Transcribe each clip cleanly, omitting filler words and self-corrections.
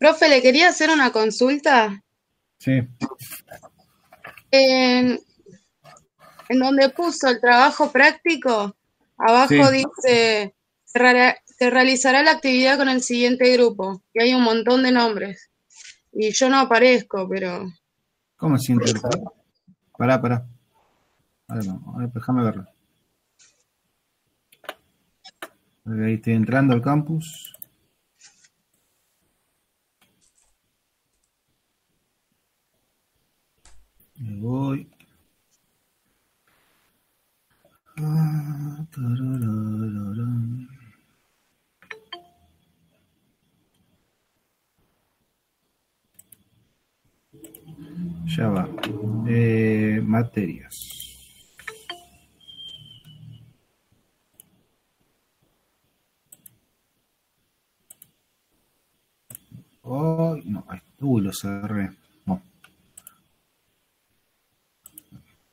Profe, le quería hacer una consulta. Sí, En, en donde puso el trabajo práctico, abajo sí. dice, se realizará la actividad con el siguiente grupo, y hay un montón de nombres. Y yo no aparezco, pero... ¿Cómo se siente el grupo? Pará. Ahora no, a ver, déjame verlo. Ahí estoy entrando al campus. Me voy. Tarararara. Ya va. Materias. Oh, no, lo cerré. No,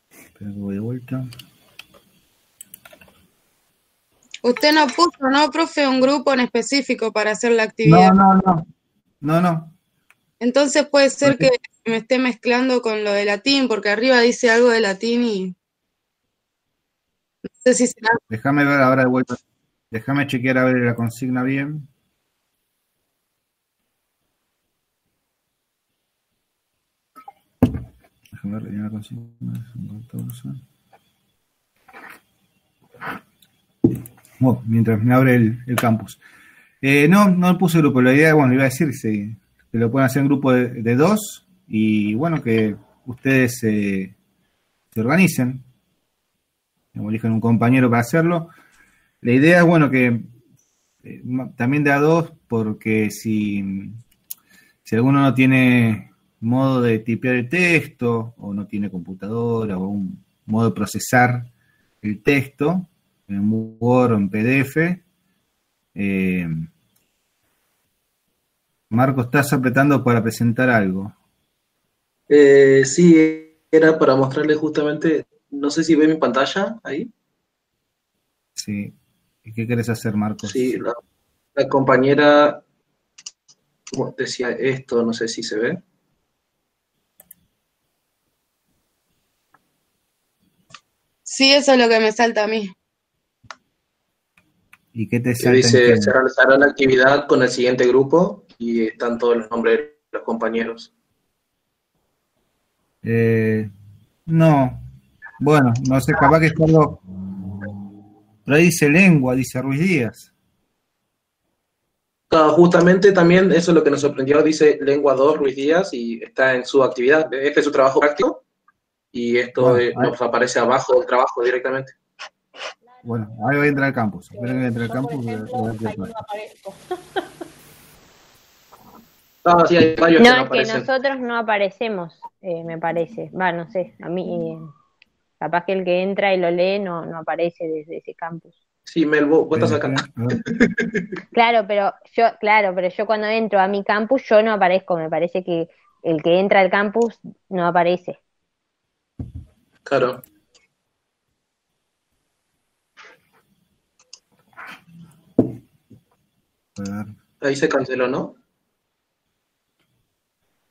espera que voy de vuelta. Usted no puso, ¿no, profe, un grupo en específico para hacer la actividad? No. Entonces puede ser que me esté mezclando con lo de latín, porque arriba dice algo de latín y no sé si será... Déjame ver ahora de vuelta. Déjame chequear a ver la consigna bien. Déjame ver la consigna. Son 14. Bueno, mientras me abre el campus. No puse grupo. La idea, bueno, iba a decir que lo pueden hacer en grupo de dos y bueno, que ustedes se organicen, eligen un compañero para hacerlo. La idea es, bueno, que también de a dos, porque si alguno no tiene modo de tipear el texto o no tiene computadora o un modo de procesar el texto en Word o en PDF, eh, Marco, estás apretando para presentar algo. Sí, era para mostrarle justamente, no sé si ve mi pantalla ahí. Sí. ¿Y qué querés hacer, Sí, Marcos? la compañera decía esto, no sé si se ve. Sí, eso es lo que me salta a mí. ¿Y qué te Que salta en qué? dice, se realizará la actividad con el siguiente grupo y están todos los nombres de los compañeros. Eh, no. Bueno, no sé, capaz que es algo. Pero ahí dice lengua, dice Ruiz Díaz. Justamente también eso es lo que nos sorprendió, dice Lengua 2 Ruiz Díaz y está en su actividad. Este es su trabajo práctico y esto Bueno, nos aparece abajo del trabajo directamente. ahí voy a entrar al campus. Esperen que voy a entrar al Yo, por campus. ejemplo, ahí no aparezco. Sí, hay varios que No, no es que aparecen. nosotros no aparecemos, me parece. Va, no sé, a mí, capaz que el que entra y lo lee no aparece desde ese campus. Sí, Mel, vos estás acá. Esperen. A ver. Claro, pero yo cuando entro a mi campus, yo no aparezco. Me parece que el que entra al campus no aparece. Claro. A ver. Ahí se canceló, ¿no?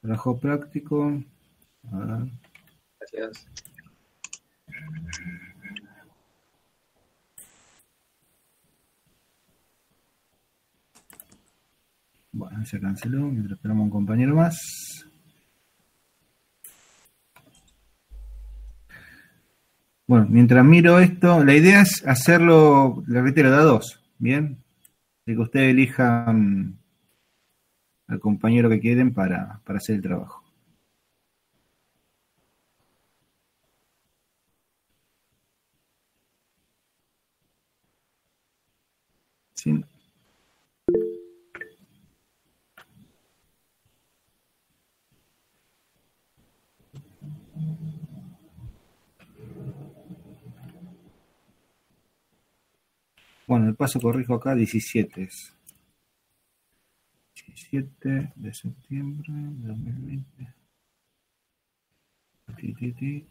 Trabajo práctico. A ver. Gracias. Bueno, se canceló. Mientras esperamos a un compañero más. Bueno, mientras miro esto, la idea es hacerlo, le reitero, de a dos. Bien. De que ustedes elijan al compañero que quieren para hacer el trabajo. ¿Sí? Bueno, el paso corrijo acá, 17 es. 17 de septiembre de 2020. Ti.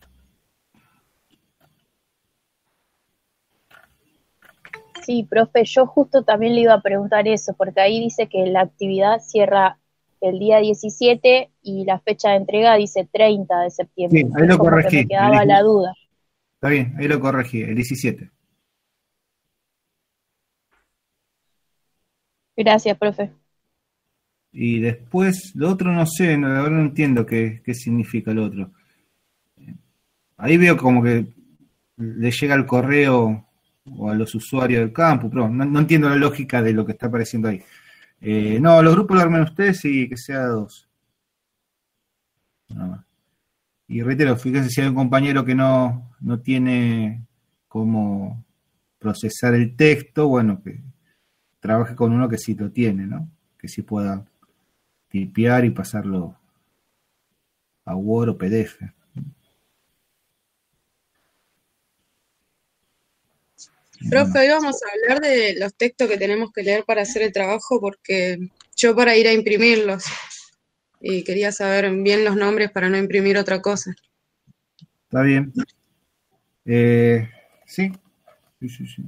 Sí, profe, yo justo también le iba a preguntar eso, porque ahí dice que la actividad cierra el día 17 y la fecha de entrega dice 30 de septiembre. Sí, ahí lo como que corregí. me quedaba la duda. Está bien, ahí lo corregí, el 17. Gracias, profe. Y después, lo otro no sé, la verdad no entiendo qué significa lo otro. Ahí veo como que le llega el correo o a los usuarios del campus, pero no entiendo la lógica de lo que está apareciendo ahí. No, los grupos lo armen ustedes y que sea 2. Nada más. Y reitero, fíjense si hay un compañero que no tiene cómo procesar el texto, bueno, que trabaje con uno que sí lo tiene, ¿no? Que sí pueda tipear y pasarlo a Word o PDF. Profe, hoy vamos a hablar de los textos que tenemos que leer para hacer el trabajo, porque yo para ir a imprimirlos y quería saber bien los nombres para no imprimir otra cosa. ¿Está bien? Sí. Sí.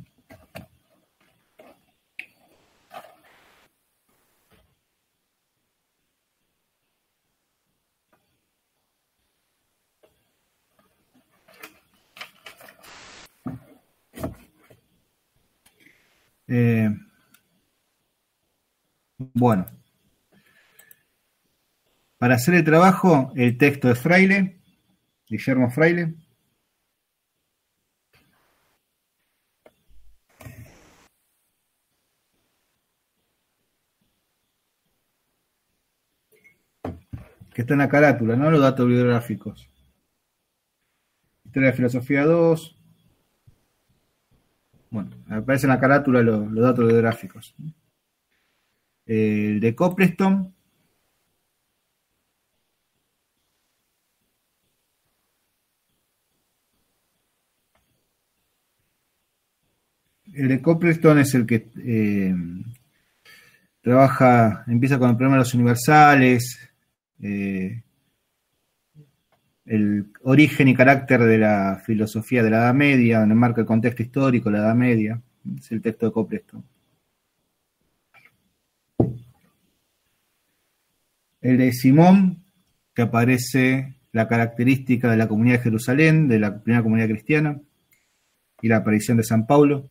Bueno, para hacer el trabajo, el texto de Fraile, Guillermo Fraile. Que está en la carátula, ¿no? Los datos bibliográficos. Historia de Filosofía 2. Bueno, aparece en la carátula los datos bibliográficos. El de Copleston. El de Copleston es el que empieza con el problema de los universales, el origen y carácter de la filosofía de la Edad Media, donde marca el contexto histórico de la Edad Media. Es el texto de Copleston. El de Simón, que aparece la característica de la comunidad de Jerusalén, de la primera comunidad cristiana, y la aparición de San Pablo.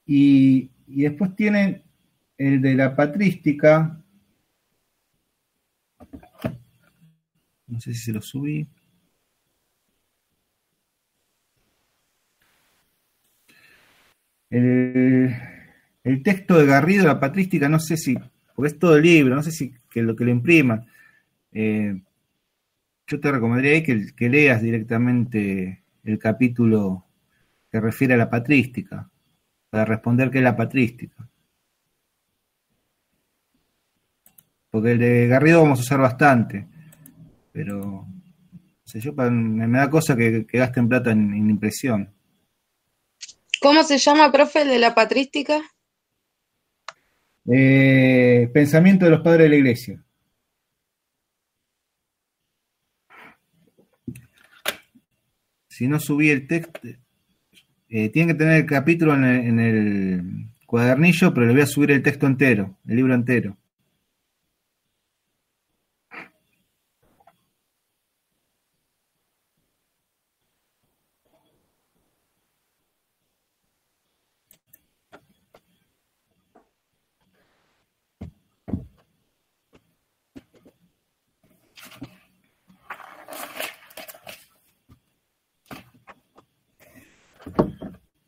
Y después tiene el de la patrística. No sé si se lo subí. El texto de Garrido, la patrística, no sé si, porque es todo el libro, no sé si que lo impriman. Yo te recomendaría ahí que leas directamente el capítulo que refiere a la patrística, para responder qué es la patrística. Porque el de Garrido vamos a usar bastante, pero no sé, me da cosa que gasten plata en impresión. ¿Cómo se llama, profe, el de la patrística? Pensamiento de los padres de la Iglesia. Si no subí el texto, tienen que tener el capítulo en el cuadernillo, pero le voy a subir el texto entero, el libro entero.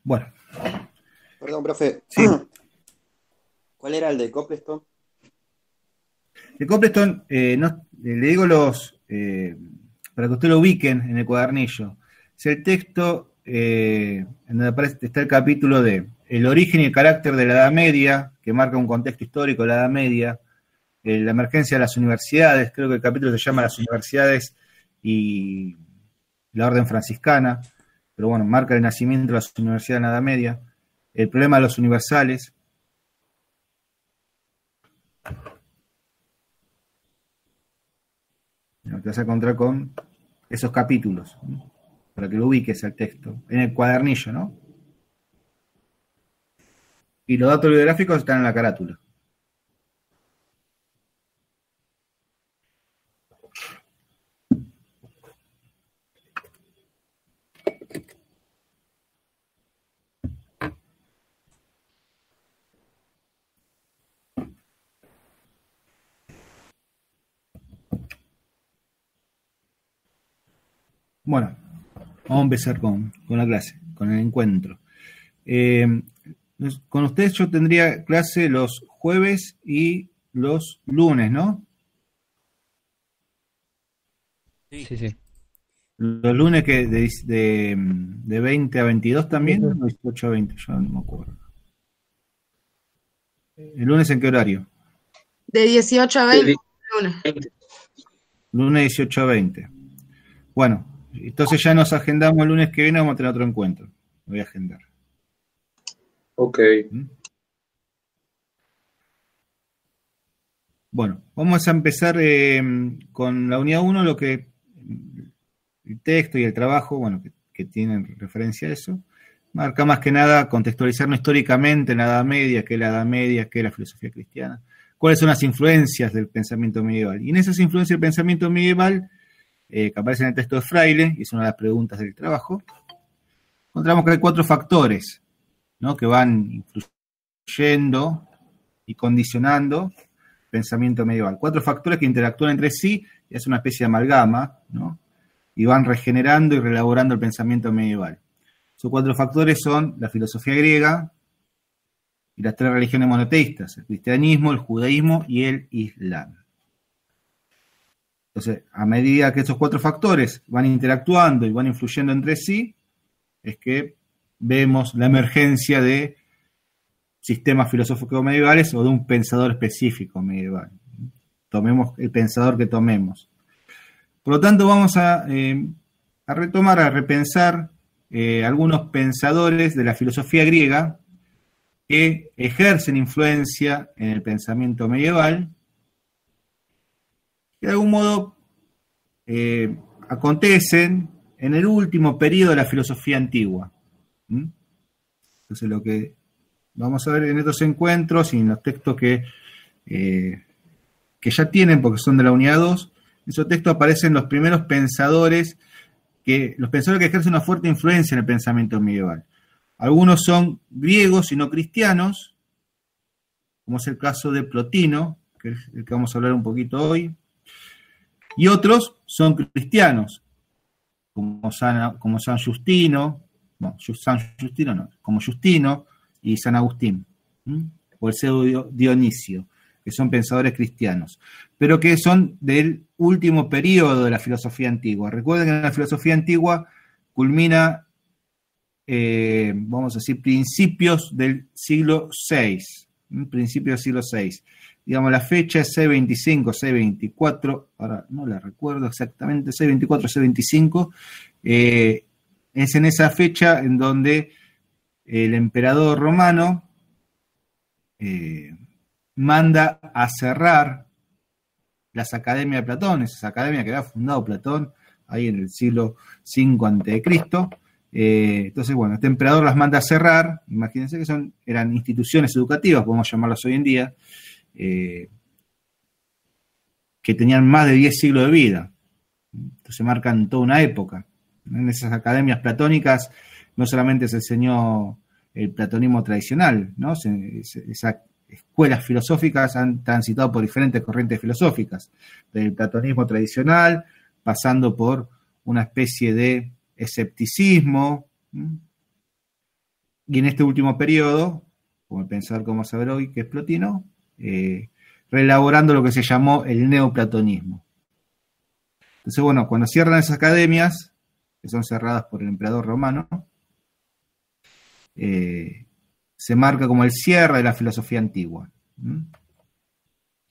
Bueno. Perdón, profe. Sí. ¿Cuál era el de Copleston? El Copleston, le digo para que usted lo ubiquen en el cuadernillo. Es el texto en donde está el capítulo de el origen y el carácter de la Edad Media, que marca un contexto histórico de la Edad Media, la emergencia de las universidades, creo que el capítulo se llama Las universidades y la orden franciscana, pero bueno, marca el nacimiento de las universidades en la Edad Media, el problema de los universales. Te vas a encontrar con esos capítulos, ¿no? Para que lo ubiques al texto, en el cuadernillo, ¿no? Y los datos bibliográficos están en la carátula. Bueno, vamos a empezar con la clase, con el encuentro. Con ustedes yo tendría clase los jueves y los lunes, ¿no? Sí. Los lunes que de 20 a 22 también, o 18 a 20, yo no me acuerdo. ¿El lunes en qué horario? De 18 a 20, lunes. Lunes 18 a 20. Bueno, entonces ya nos agendamos el lunes que viene, vamos a tener otro encuentro. Lo voy a agendar. Ok. Bueno, vamos a empezar con la unidad 1, lo que el texto y el trabajo, bueno, que tienen referencia a eso. Marca más que nada contextualizarnos históricamente en la Edad Media, qué es la Edad Media, qué es la filosofía cristiana, cuáles son las influencias del pensamiento medieval. Y en esas influencias del pensamiento medieval, que aparece en el texto de Fraile, y es una de las preguntas del trabajo, encontramos que hay 4 factores, ¿no?, que van influyendo y condicionando el pensamiento medieval. 4 factores que interactúan entre sí y hacen una especie de amalgama, ¿no?, y van regenerando y reelaborando el pensamiento medieval. Esos 4 factores son la filosofía griega y las 3 religiones monoteístas, el cristianismo, el judaísmo y el islam. Entonces, a medida que esos 4 factores van interactuando y van influyendo entre sí, es que vemos la emergencia de sistemas filosóficos medievales o de un pensador específico medieval. Tomemos el pensador que tomemos. Por lo tanto, vamos a retomar, a repensar algunos pensadores de la filosofía griega que ejercen influencia en el pensamiento medieval, que de algún modo acontecen en el último periodo de la filosofía antigua. Entonces, lo que vamos a ver en estos encuentros y en los textos que ya tienen, porque son de la unidad 2, en esos textos aparecen los primeros pensadores que ejercen una fuerte influencia en el pensamiento medieval. Algunos son griegos y no cristianos, como es el caso de Plotino, que es el que vamos a hablar un poquito hoy, y otros son cristianos, como San Justino, como Justino y San Agustín, o el pseudo Dionisio, que son pensadores cristianos, pero que son del último periodo de la filosofía antigua. Recuerden que la filosofía antigua culmina, vamos a decir, principios del siglo VI, principios del siglo VI. Digamos, la fecha es C25, C24, ahora no la recuerdo exactamente, C24, C25, es en esa fecha en donde el emperador romano manda a cerrar las academias de Platón, esa academia que había fundado Platón ahí en el siglo V a.C. Entonces, bueno, este emperador las manda a cerrar. Imagínense que eran instituciones educativas, podemos llamarlas hoy en día, que tenían más de 10 siglos de vida. Entonces marcan toda una época. En esas academias platónicas no solamente se enseñó el platonismo tradicional, ¿no? Esas escuelas filosóficas han transitado por diferentes corrientes filosóficas, del platonismo tradicional, pasando por una especie de escepticismo, y en este último periodo, como el pensador que vamos a ver hoy, que es Plotino, reelaborando lo que se llamó el neoplatonismo. Entonces, bueno, cuando cierran esas academias, que son cerradas por el emperador romano, se marca como el cierre de la filosofía antigua.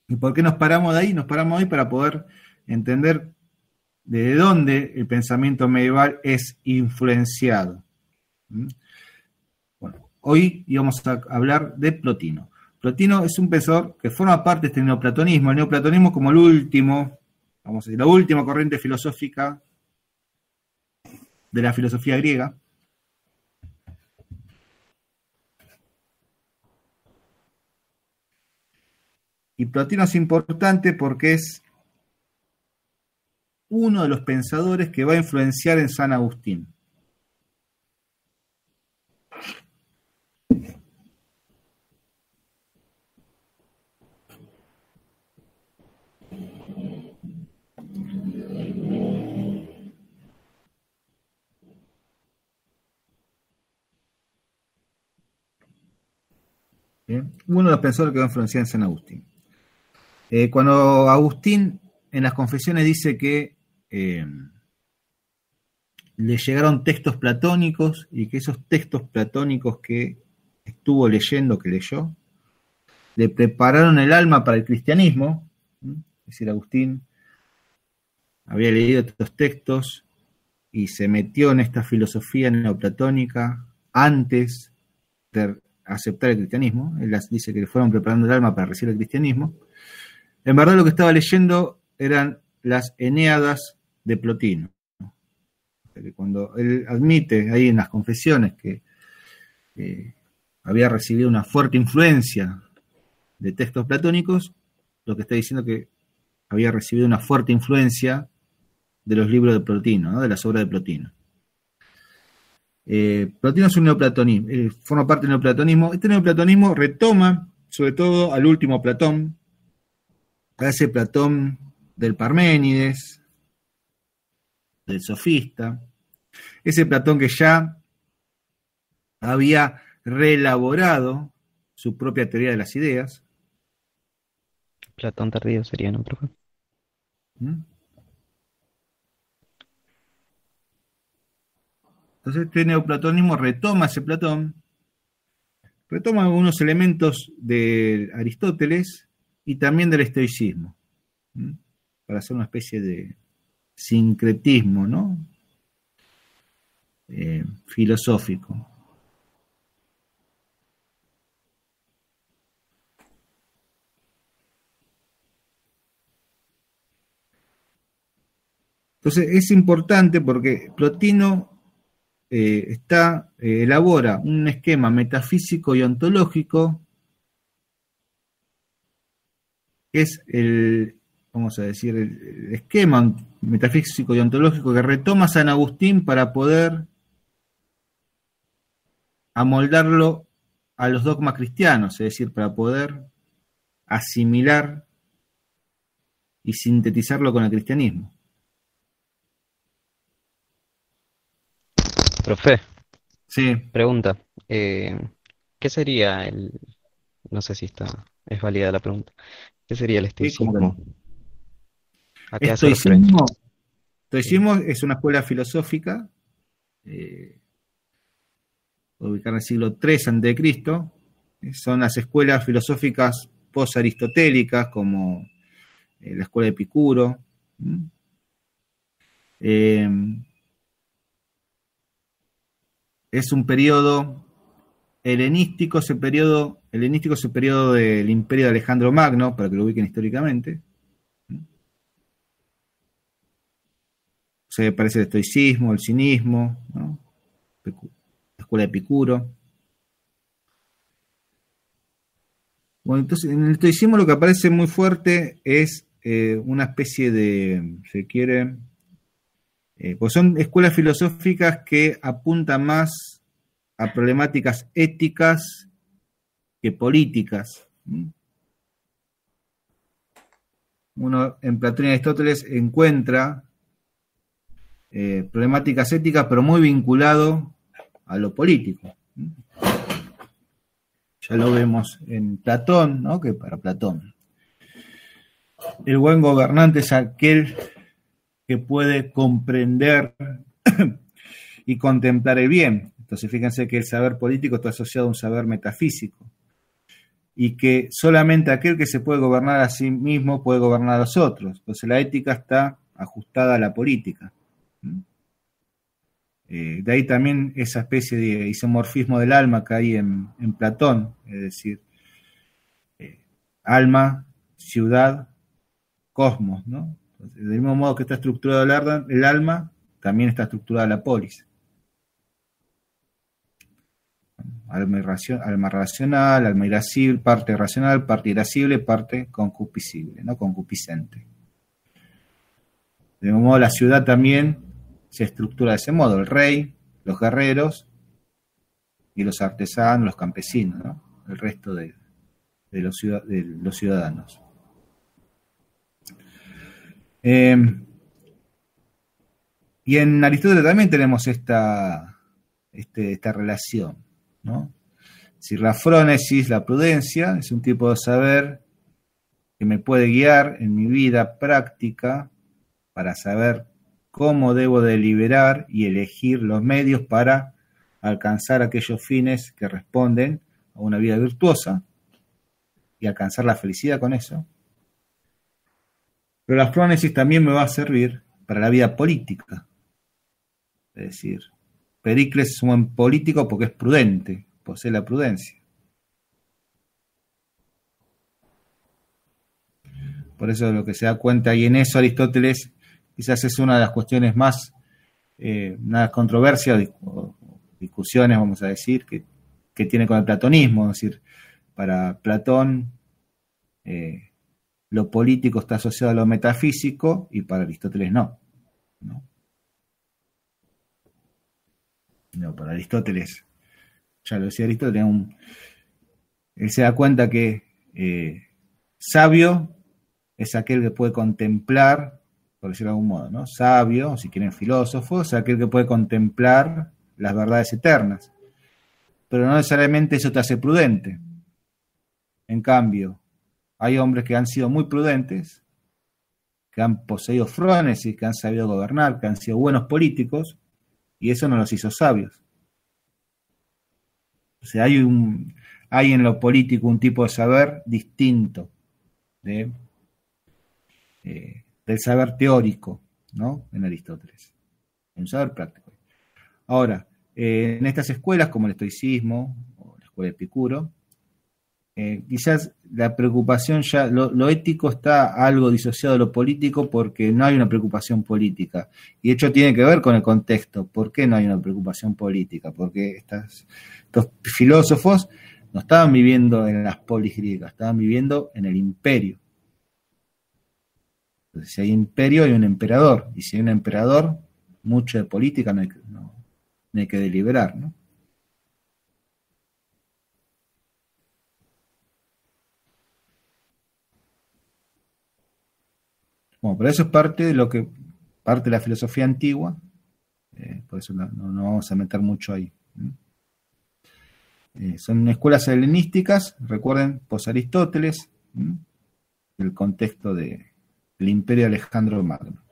¿Y por qué nos paramos de ahí? Nos paramos ahí para poder entender de dónde el pensamiento medieval es influenciado. Bueno, hoy íbamos a hablar de Plotino. Plotino es un pensador que forma parte de este neoplatonismo. El neoplatonismo como el último, vamos a decir, la última corriente filosófica de la filosofía griega. Y Plotino es importante porque es uno de los pensadores que va a influenciar en San Agustín. Bien. Uno de los pensadores que va a influenciar en San Agustín. Cuando Agustín en las confesiones dice que le llegaron textos platónicos y que esos textos platónicos que estuvo leyendo, que leyó, le prepararon el alma para el cristianismo. Es decir, Agustín había leído estos textos y se metió en esta filosofía neoplatónica antes de aceptar el cristianismo. Él dice que le fueron preparando el alma para recibir el cristianismo. En verdad lo que estaba leyendo eran las Eneadas de Plotino. Cuando él admite ahí en las confesiones que había recibido una fuerte influencia de textos platónicos, lo que está diciendo es que había recibido una fuerte influencia de los libros de Plotino, ¿no? De las obras de Plotino. Plotino es un neoplatonismo, forma parte del neoplatonismo. Este neoplatonismo retoma sobre todo al último Platón, a ese Platón del Parménides, del sofista, ese Platón que ya había reelaborado su propia teoría de las ideas. Platón tardío sería, ¿no, profe? Entonces este neoplatonismo retoma ese Platón, retoma algunos elementos de Aristóteles y también del estoicismo, para hacer una especie de sincretismo, ¿no? Filosófico. Entonces es importante porque Plotino elabora un esquema metafísico y ontológico que es el esquema metafísico y ontológico que retoma San Agustín para poder amoldarlo a los dogmas cristianos, es decir, para poder asimilar y sintetizarlo con el cristianismo. Profe, Sí. pregunta. ¿Qué sería no sé si es válida la pregunta. ¿Qué sería el estoicismo? ¿A qué hace referencia? Estoicismo es una escuela filosófica ubicada en el siglo III a.C. Son las escuelas filosóficas post-aristotélicas como la escuela de Epicuro. Es un periodo helenístico, ese periodo del imperio de Alejandro Magno, para que lo ubiquen históricamente. Se parece el estoicismo, el cinismo, ¿no? La escuela de Epicuro. Bueno, entonces en el estoicismo lo que aparece muy fuerte es una especie de, si quiere, pues son escuelas filosóficas que apuntan más a problemáticas éticas que políticas. Uno en Platón y Aristóteles encuentra problemáticas éticas, pero muy vinculado a lo político. Ya lo vemos en Platón, ¿no? Que para Platón el buen gobernante es aquel que puede comprender y contemplar el bien. Entonces fíjense que el saber político está asociado a un saber metafísico y que solamente aquel que se puede gobernar a sí mismo puede gobernar a los otros. Entonces la ética está ajustada a la política. De ahí también esa especie de isomorfismo del alma que hay en Platón, es decir, alma, ciudad, cosmos, ¿no? Entonces, del mismo modo que está estructurado el alma, también está estructurada la polis. Alma racional, alma irascible, parte racional, parte irascible, parte concupiscible, ¿no? Concupiscente. De un modo, la ciudad también se estructura de ese modo: el rey, los guerreros y los artesanos, los campesinos, ¿no? El resto de los ciudadanos. Y en Aristóteles también tenemos esta relación, ¿no? Es decir, la frónesis, la prudencia, es un tipo de saber que me puede guiar en mi vida práctica para saber cómo debo deliberar y elegir los medios para alcanzar aquellos fines que responden a una vida virtuosa y alcanzar la felicidad con eso. Pero la frónesis también me va a servir para la vida política. Es decir, Pericles es un buen político porque es prudente, posee la prudencia. Por eso lo que se da cuenta, y en eso Aristóteles quizás es una de las cuestiones más, una controversia o discusiones, vamos a decir, que tiene con el platonismo. Es decir, para Platón lo político está asociado a lo metafísico y para Aristóteles no. No, para Aristóteles, ya lo decía Aristóteles, él se da cuenta que sabio es aquel que puede contemplar, por decirlo de algún modo, ¿no? Sabio, si quieren filósofo, es aquel que puede contemplar las verdades eternas. Pero no necesariamente eso te hace prudente. En cambio, hay hombres que han sido muy prudentes, que han poseído frónesis, que han sabido gobernar, que han sido buenos políticos, y eso no los hizo sabios. O sea, hay en lo político un tipo de saber distinto del saber teórico, ¿no? En Aristóteles. Un saber práctico. Ahora, en estas escuelas como el estoicismo o la escuela de Epicuro, quizás la preocupación ya, lo ético está algo disociado de lo político porque no hay una preocupación política. Y de hecho tiene que ver con el contexto. ¿Por qué no hay una preocupación política? Porque estos filósofos no estaban viviendo en las polis griegas, estaban viviendo en el imperio. Entonces, si hay imperio, hay un emperador. Y si hay un emperador, mucho de política no hay que deliberar, ¿no? Bueno, pero eso es parte de la filosofía antigua, por eso no vamos a meter mucho ahí. Son escuelas helenísticas, recuerden, post-Aristóteles, el contexto del imperio de Alejandro Magno.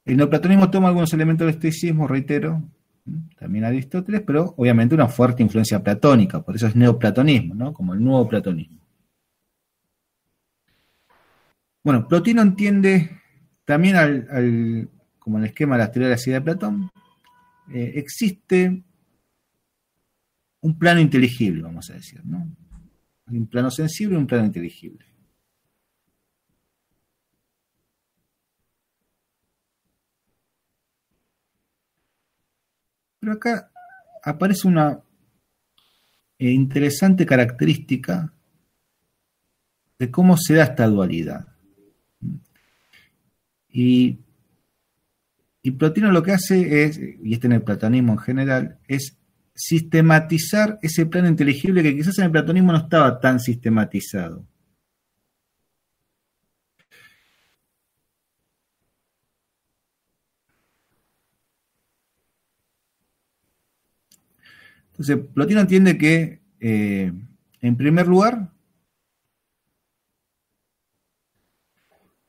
El neoplatonismo toma algunos elementos del estoicismo, reitero, también Aristóteles, pero obviamente una fuerte influencia platónica, por eso es neoplatonismo, ¿no? Como el nuevo platonismo. Bueno, Plotino entiende también como en el esquema de la teoría de la ciudad de Platón, existe un plano inteligible, vamos a decir, ¿no? Hay un plano sensible y un plano inteligible. Pero acá aparece una interesante característica de cómo se da esta dualidad. Y Plotino lo que hace es, y en el platonismo en general, es sistematizar ese plano inteligible que quizás en el platonismo no estaba tan sistematizado. Entonces, Plotino entiende que, en primer lugar,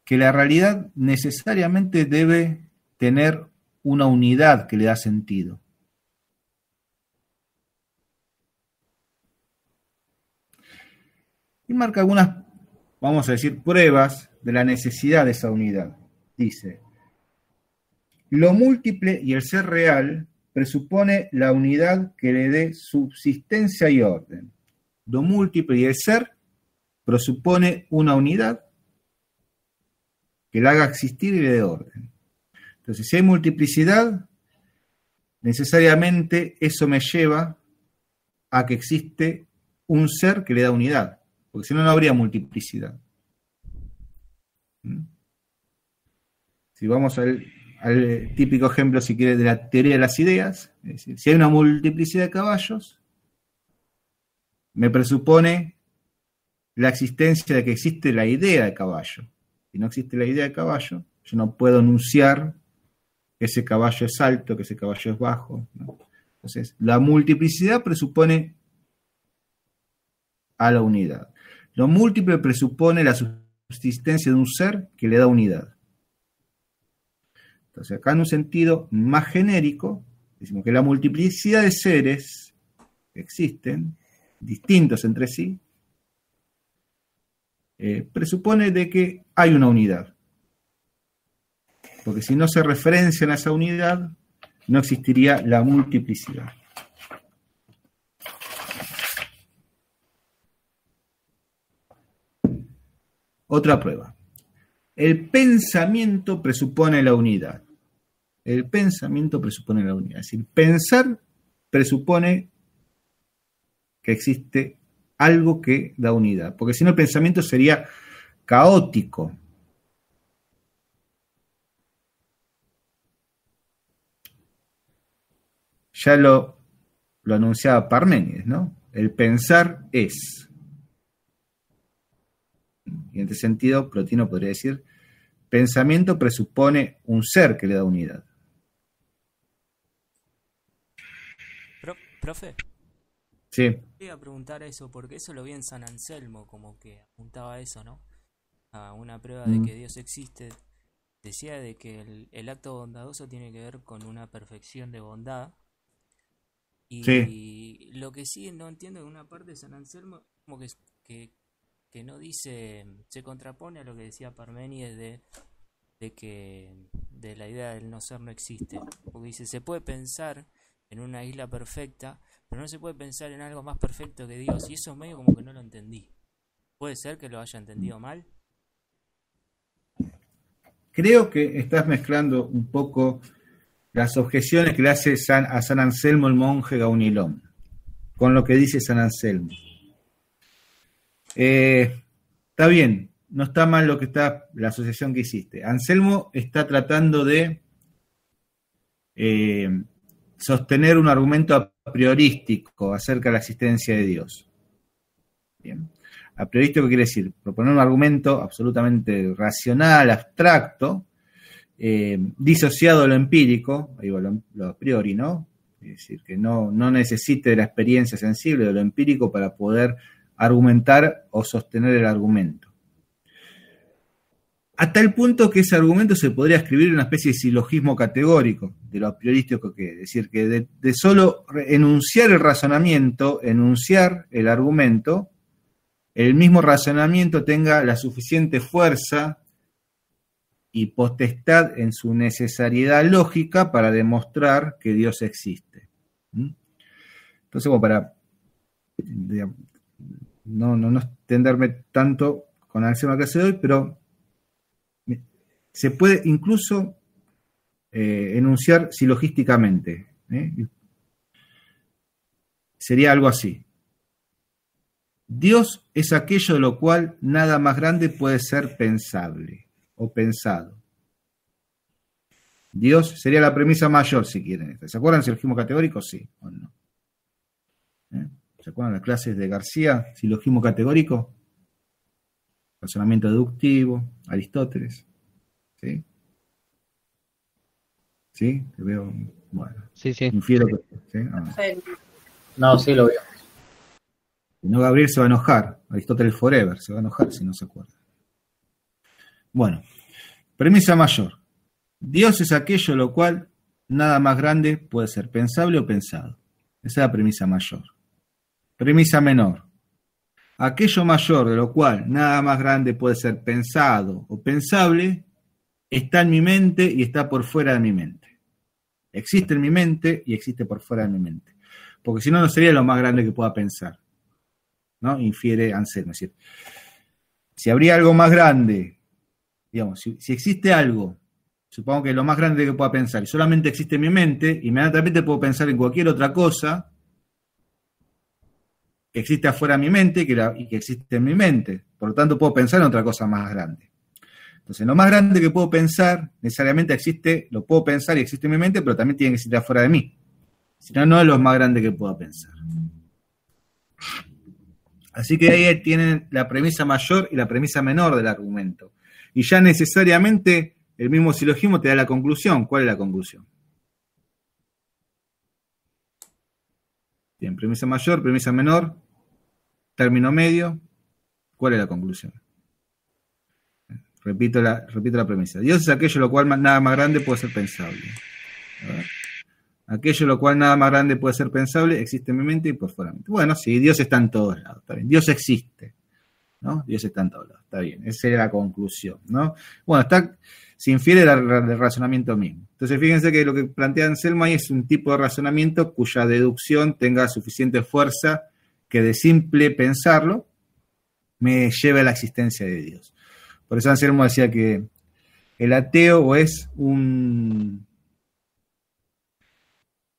que la realidad necesariamente debe tener una unidad que le da sentido. Y marca algunas, vamos a decir, pruebas de la necesidad de esa unidad. Dice, lo múltiple y el ser real presupone la unidad que le dé subsistencia y orden. Lo múltiple y el ser presupone una unidad que la haga existir y le dé orden. Entonces, si hay multiplicidad, necesariamente eso me lleva a que existe un ser que le da unidad, porque si no, no habría multiplicidad. Si vamos al típico ejemplo, si quiere, de la teoría de las ideas, es decir, si hay una multiplicidad de caballos, me presupone la existencia de que existe la idea de caballo. Si no existe la idea de caballo, yo no puedo enunciar que ese caballo es alto, que ese caballo es bajo, ¿no? Entonces, la multiplicidad presupone a la unidad. Lo múltiple presupone la subsistencia de un ser que le da unidad. Entonces, acá en un sentido más genérico, decimos que la multiplicidad de seres que existen, distintos entre sí, presupone de que hay una unidad. Porque si no se referencian a esa unidad, no existiría la multiplicidad. Otra prueba. El pensamiento presupone la unidad. El pensamiento presupone la unidad. Es decir, pensar presupone que existe algo que da unidad. Porque si no, el pensamiento sería caótico. Ya lo anunciaba Parménides, ¿no? El pensar es. Y en este sentido, Plotino podría decir, pensamiento presupone un ser que le da unidad. Profe, Sí. quería preguntar eso, porque eso lo vi en San Anselmo, como que apuntaba a eso, ¿no? A una prueba de que Dios existe. Decía de que el acto bondadoso tiene que ver con una perfección de bondad. Y Sí. lo que sí no entiendo en una parte de San Anselmo, como que no dice, se contrapone a lo que decía Parménides de la idea del no ser no existe. Porque dice, se puede pensar en una isla perfecta, pero no se puede pensar en algo más perfecto que Dios. Y eso medio como que no lo entendí. ¿Puede ser que lo haya entendido mal? Creo que estás mezclando un poco las objeciones que le hace a San Anselmo el monje Gaunilón con lo que dice San Anselmo. Está bien, no está mal lo que está la asociación que hiciste. Anselmo está tratando de sostener un argumento a priorístico acerca de la existencia de Dios. Bien. A priorístico quiere decir proponer un argumento absolutamente racional, abstracto, disociado de lo empírico, digo, lo a priori, ¿no? Es decir, que no necesite de la experiencia sensible de lo empírico para poder argumentar o sostener el argumento. A tal punto que ese argumento se podría escribir en una especie de silogismo categórico de lo a priorístico que es decir, que de solo enunciar el razonamiento, enunciar el argumento, el mismo razonamiento tenga la suficiente fuerza y potestad en su necesariedad lógica para demostrar que Dios existe. Entonces, bueno, para no extenderme tanto con Anselmo que hace hoy, pero se puede incluso enunciar silogísticamente. Sería algo así. Dios es aquello de lo cual nada más grande puede ser pensable o pensado. Dios sería la premisa mayor, si quieren. ¿Se acuerdan del silogismo categórico? Sí o no. ¿Se acuerdan las clases de García? Silogismo categórico, razonamiento deductivo, Aristóteles. ¿Sí? ¿Sí? Te veo. Bueno. Sí. Infiero que. ¿Sí? No, sí lo veo. Si no, Gabriel se va a enojar. Aristóteles Forever se va a enojar si no se acuerda. Bueno, premisa mayor. Dios es aquello de lo cual nada más grande puede ser pensable o pensado. Esa es la premisa mayor. Premisa menor. Aquello mayor de lo cual nada más grande puede ser pensado o pensable está en mi mente y está por fuera de mi mente. Existe en mi mente y existe por fuera de mi mente. Porque si no, no sería lo más grande que pueda pensar, ¿no? Infiere Anselmo. Es decir, si habría algo más grande, digamos, si existe algo, supongo que lo más grande que pueda pensar, y solamente existe en mi mente, inmediatamente puedo pensar en cualquier otra cosa que existe afuera de mi mente y que existe en mi mente. Por lo tanto, puedo pensar en otra cosa más grande. Entonces, lo más grande que puedo pensar, necesariamente existe, lo puedo pensar y existe en mi mente, pero también tiene que existir afuera de mí. Si no, no es lo más grande que puedo pensar. Así que ahí tienen la premisa mayor y la premisa menor del argumento. Y ya necesariamente el mismo silogismo te da la conclusión. ¿Cuál es la conclusión? Bien, premisa mayor, premisa menor, término medio. ¿Cuál es la conclusión? Repito la premisa. Dios es aquello lo cual nada más grande puede ser pensable. A ver. Aquello lo cual nada más grande puede ser pensable existe en mi mente y por fuera de mi mente. Bueno, sí, Dios está en todos lados, está bien. Dios existe, ¿no? Dios está en todos lados, está bien. Esa es la conclusión, ¿no? Bueno, se infiere del razonamiento mismo. Entonces, fíjense que lo que plantea Anselmo ahí es un tipo de razonamiento cuya deducción tenga suficiente fuerza que de simple pensarlo me lleve a la existencia de Dios. Por eso Anselmo decía que el ateo o es un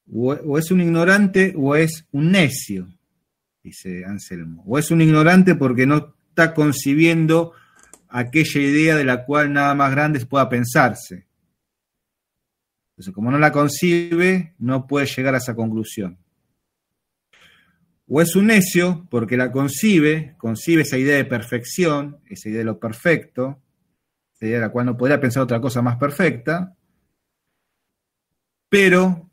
ignorante o es un necio, dice Anselmo. O es un ignorante porque no está concibiendo aquella idea de la cual nada más grande pueda pensarse. Entonces, como no la concibe, no puede llegar a esa conclusión. O es un necio porque la concibe esa idea de perfección, esa idea de lo perfecto, esa idea de la cual no podría pensar otra cosa más perfecta, pero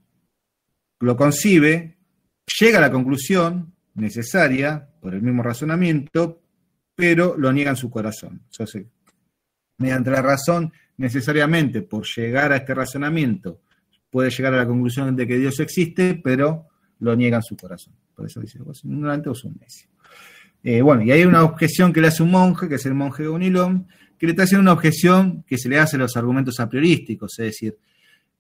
lo concibe, llega a la conclusión necesaria por el mismo razonamiento, pero lo niega en su corazón. Entonces, mediante la razón, necesariamente por llegar a este razonamiento, puede llegar a la conclusión de que Dios existe, pero lo niega en su corazón. Por eso dice, vos sos un ignorante o sos un necio. Bueno, y hay una objeción que le hace un monje, que es el monje Gonilón, que le está haciendo una objeción que se le hace a los argumentos a priorísticos, es decir,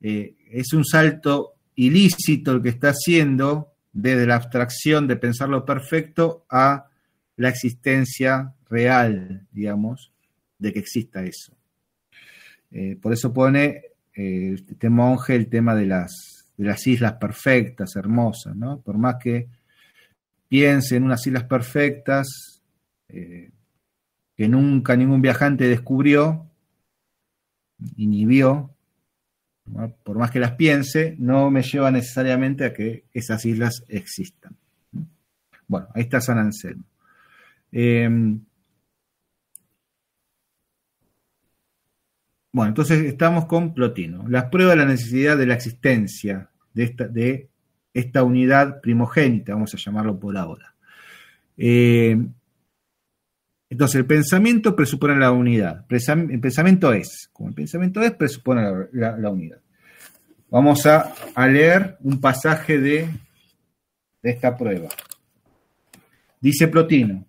es un salto ilícito el que está haciendo desde la abstracción de pensar lo perfecto a la existencia real, digamos, de que exista eso. Por eso pone este monje el tema de las islas perfectas, hermosas, ¿no? Por más que piense en unas islas perfectas que nunca ningún viajante descubrió y ni vio, ¿no? Por más que las piense, no me lleva necesariamente a que esas islas existan. Bueno, ahí está San Anselmo. Bueno, entonces estamos con Plotino. Las pruebas de la necesidad de la existencia de esta unidad primogénita, vamos a llamarlo por ahora. Entonces, el pensamiento presupone la unidad. El pensamiento es. Como el pensamiento es, presupone la unidad. Vamos a leer un pasaje de esta prueba. Dice Plotino: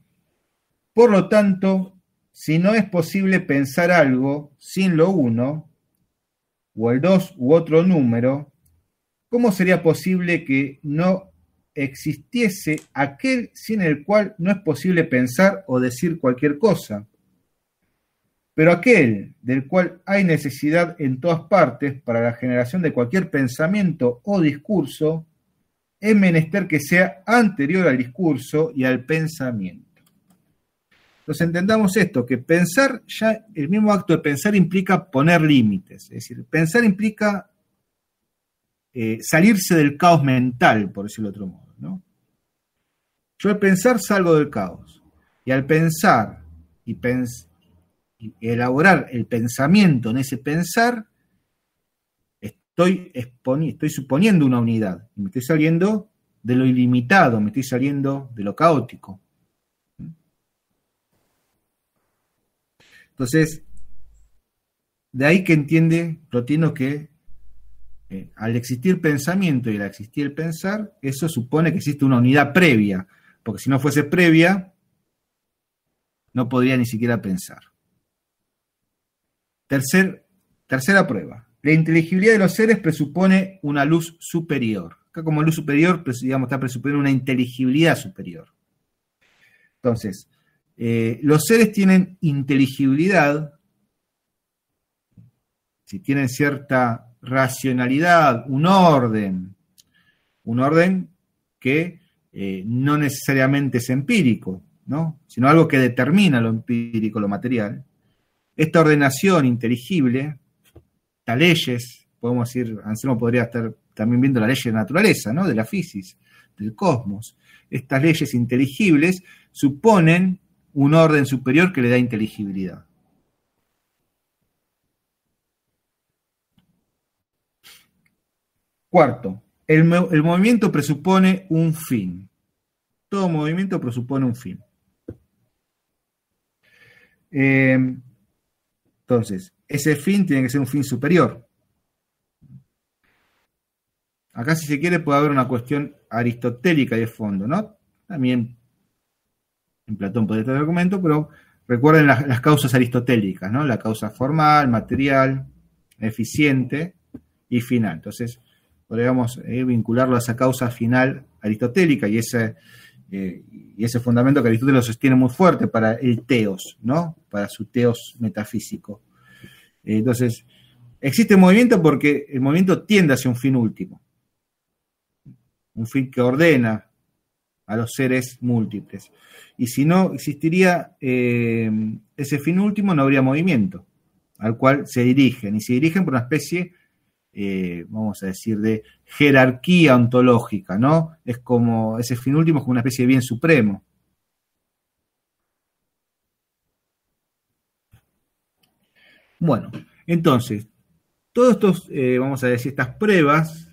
por lo tanto, si no es posible pensar algo sin lo uno, o el dos u otro número, ¿cómo sería posible que no existiese aquel sin el cual no es posible pensar o decir cualquier cosa? Pero aquel del cual hay necesidad en todas partes para la generación de cualquier pensamiento o discurso, es menester que sea anterior al discurso y al pensamiento. Entonces entendamos esto, que pensar, ya el mismo acto de pensar implica poner límites, es decir, pensar implica salirse del caos mental, por decirlo de otro modo, ¿no? Yo al pensar salgo del caos, y al pensar y elaborar el pensamiento en ese pensar, estoy suponiendo una unidad, y me estoy saliendo de lo ilimitado, me estoy saliendo de lo caótico. Entonces, de ahí que entiende Plotino que al existir pensamiento y al existir pensar, eso supone que existe una unidad previa, porque si no fuese previa, no podría ni siquiera pensar. Tercera prueba. La inteligibilidad de los seres presupone una luz superior. Acá como luz superior, digamos, está presuponiendo una inteligibilidad superior. Entonces, los seres tienen inteligibilidad si tienen cierta racionalidad, un orden que no necesariamente es empírico, ¿no? Sino algo que determina lo empírico, lo material. Esta ordenación inteligible, las leyes, podemos decir, Anselmo podría estar también viendo la ley de la naturaleza, ¿no? De la física, del cosmos. Estas leyes inteligibles suponen un orden superior que le da inteligibilidad. Cuarto, el movimiento presupone un fin. Todo movimiento presupone un fin. Entonces, ese fin tiene que ser un fin superior. Acá, si se quiere, puede haber una cuestión aristotélica de fondo, ¿no? También en Platón puede estar el argumento, pero recuerden las causas aristotélicas, ¿no? La causa formal, material, eficiente y final. Entonces, podríamos vincularlo a esa causa final aristotélica y ese fundamento que Aristóteles lo sostiene muy fuerte para el teos, ¿no? Para su teos metafísico. Entonces, existe movimiento porque el movimiento tiende hacia un fin último. Un fin que ordena a los seres múltiples. Y si no existiría ese fin último, no habría movimiento al cual se dirigen. Y se dirigen por una especie, vamos a decir, de jerarquía ontológica, ¿no? Es como, ese fin último es como una especie de bien supremo. Bueno, entonces, todos estos, vamos a decir, estas pruebas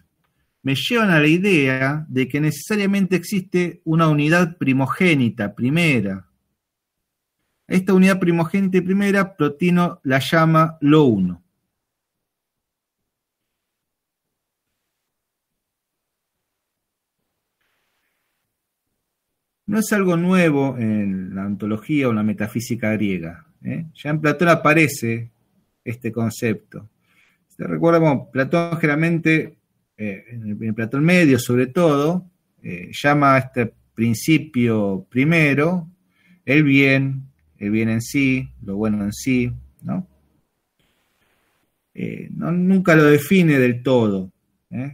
me llevan a la idea de que necesariamente existe una unidad primogénita, primera. Esta unidad primogénita y primera, Plotino la llama lo uno. No es algo nuevo en la ontología o en la metafísica griega. Ya en Platón aparece este concepto. ¿Se recuerda? Bueno, Platón generalmente, en el Platón medio sobre todo, llama a este principio primero el bien en sí, lo bueno en sí, ¿no? Nunca lo define del todo,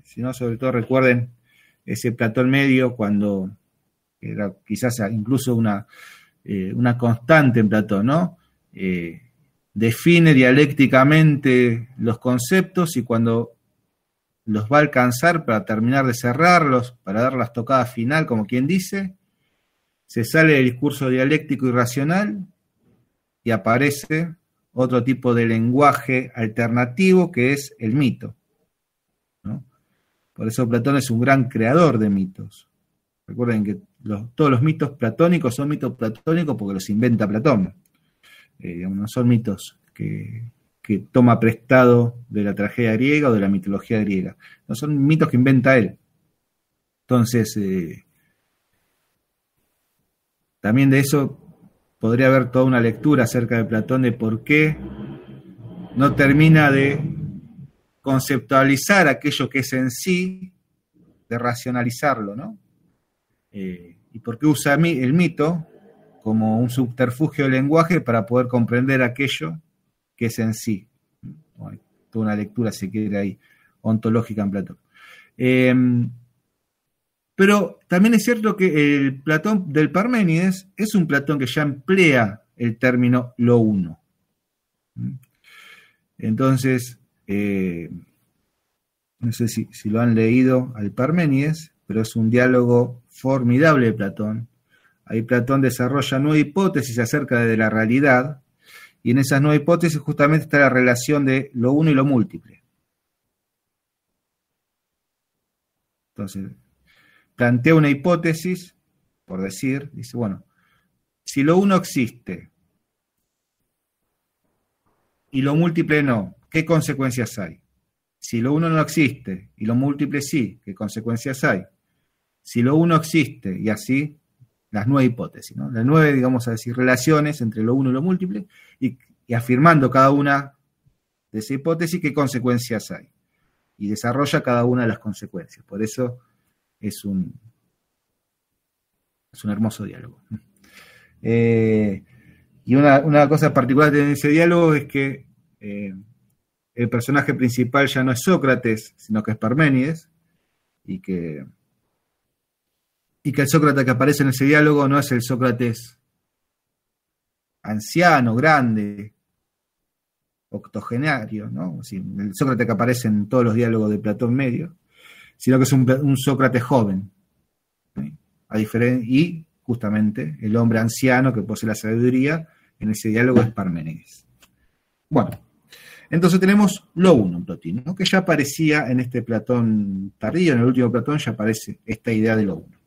sino sobre todo recuerden ese Platón medio cuando era quizás incluso una constante en Platón, ¿no? Define dialécticamente los conceptos y cuando los va a alcanzar para terminar de cerrarlos, para dar la estocada final, como quien dice, se sale del discurso dialéctico y racional y aparece otro tipo de lenguaje alternativo que es el mito, ¿no? Por eso Platón es un gran creador de mitos. Recuerden que todos los mitos platónicos son mitos platónicos porque los inventa Platón. No son mitos que toma prestado de la tragedia griega o de la mitología griega. No son mitos que inventa él. Entonces, también de eso podría haber toda una lectura acerca de Platón de por qué no termina de conceptualizar aquello que es en sí, de racionalizarlo, ¿no? Y por qué usa el mito como un subterfugio del lenguaje para poder comprender aquello que es en sí. Bueno, toda una lectura, se quiere ahí, ontológica en Platón. Pero también es cierto que el Platón del Parménides es un Platón que ya emplea el término lo uno. Entonces, no sé si lo han leído al Parménides, pero es un diálogo formidable de Platón. Ahí Platón desarrolla 9 hipótesis acerca de la realidad, y en esas 9 hipótesis justamente está la relación de lo uno y lo múltiple. Entonces, plantea una hipótesis, por decir, dice, bueno, si lo uno existe y lo múltiple no, ¿qué consecuencias hay? Si lo uno no existe y lo múltiple sí, ¿qué consecuencias hay? Si lo uno existe y así, las 9 hipótesis, ¿no? Las 9, digamos a decir, relaciones entre lo uno y lo múltiple y afirmando cada una de esas hipótesis qué consecuencias hay. Y desarrolla cada una de las consecuencias. Por eso es un hermoso diálogo. Y una cosa particular de ese diálogo es que el personaje principal ya no es Sócrates, sino que es Parménides, y que el Sócrates que aparece en ese diálogo no es el Sócrates anciano, grande, octogenario, ¿no? El Sócrates que aparece en todos los diálogos de Platón medio, sino que es un Sócrates joven. ¿Sí? Y justamente el hombre anciano que posee la sabiduría en ese diálogo es Parménides. Bueno, entonces tenemos lo uno en Plotino, ¿no? Que ya aparecía en este Platón tardío, en el último Platón ya aparece esta idea de lo uno.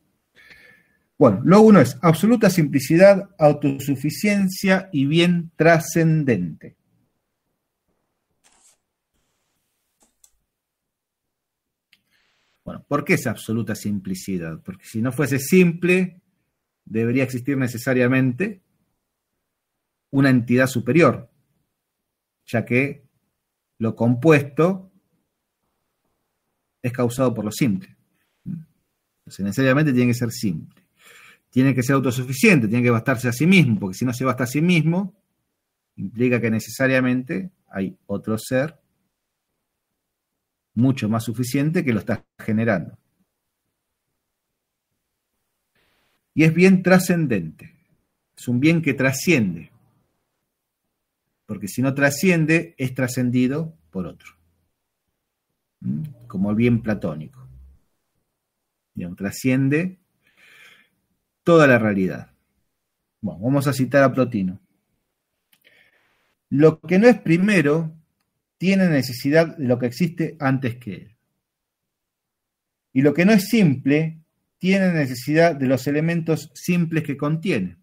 Bueno, lo uno es absoluta simplicidad, autosuficiencia y bien trascendente. Bueno, ¿por qué esa absoluta simplicidad? Porque si no fuese simple, debería existir necesariamente una entidad superior, ya que lo compuesto es causado por lo simple. Entonces, necesariamente tiene que ser simple. Tiene que ser autosuficiente, tiene que bastarse a sí mismo, porque si no se basta a sí mismo, implica que necesariamente hay otro ser mucho más suficiente que lo está generando. Y es bien trascendente. Es un bien que trasciende. Porque si no trasciende, es trascendido por otro. Como el bien platónico. Digamos, trasciende toda la realidad. Bueno, vamos a citar a Plotino. Lo que no es primero tiene necesidad de lo que existe antes que él. Y lo que no es simple tiene necesidad de los elementos simples que contiene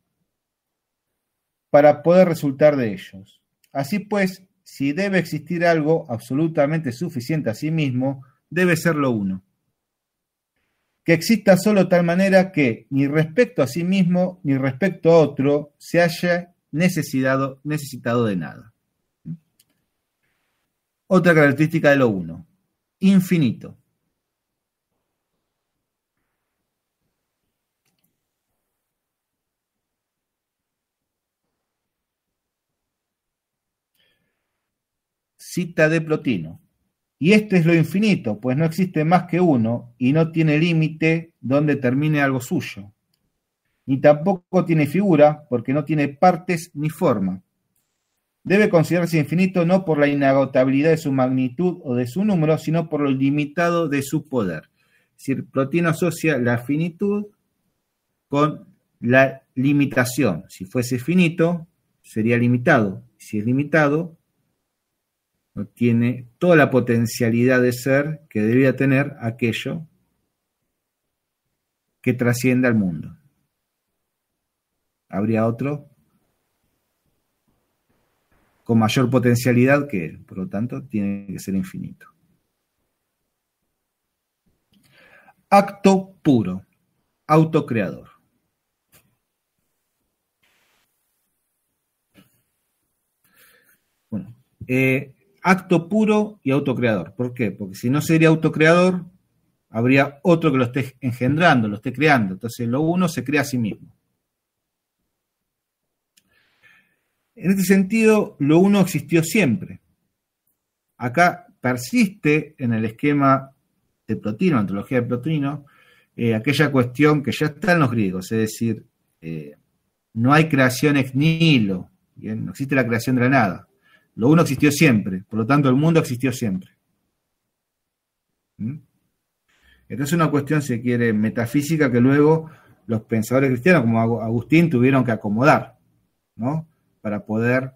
para poder resultar de ellos. Así pues, si debe existir algo absolutamente suficiente a sí mismo, debe ser lo uno. Que exista solo de tal manera que ni respecto a sí mismo ni respecto a otro se haya necesitado de nada. Otra característica de lo uno, infinito. Cita de Plotino. Y este es lo infinito, pues no existe más que uno y no tiene límite donde termine algo suyo. Ni tampoco tiene figura, porque no tiene partes ni forma. Debe considerarse infinito no por la inagotabilidad de su magnitud o de su número, sino por lo ilimitado de su poder. Es decir, Plotino asocia la finitud con la limitación. Si fuese finito, sería limitado. Si es limitado, no tiene toda la potencialidad de ser que debería tener aquello que trasciende al mundo. Habría otro con mayor potencialidad que él, por lo tanto, tiene que ser infinito. Acto puro, autocreador. Bueno, acto puro y autocreador. ¿Por qué? Porque si no sería autocreador, habría otro que lo esté engendrando, lo esté creando. Entonces, lo uno se crea a sí mismo. En este sentido, lo uno existió siempre. Acá persiste en el esquema de Plotino, la antología de Plotino, aquella cuestión que ya está en los griegos, es decir, no hay creación ex nihilo, ¿bien? No existe la creación de la nada. Lo uno existió siempre, por lo tanto el mundo existió siempre. Esta es una cuestión, si quiere, metafísica que luego los pensadores cristianos, como Agustín, tuvieron que acomodar, ¿no? Para poder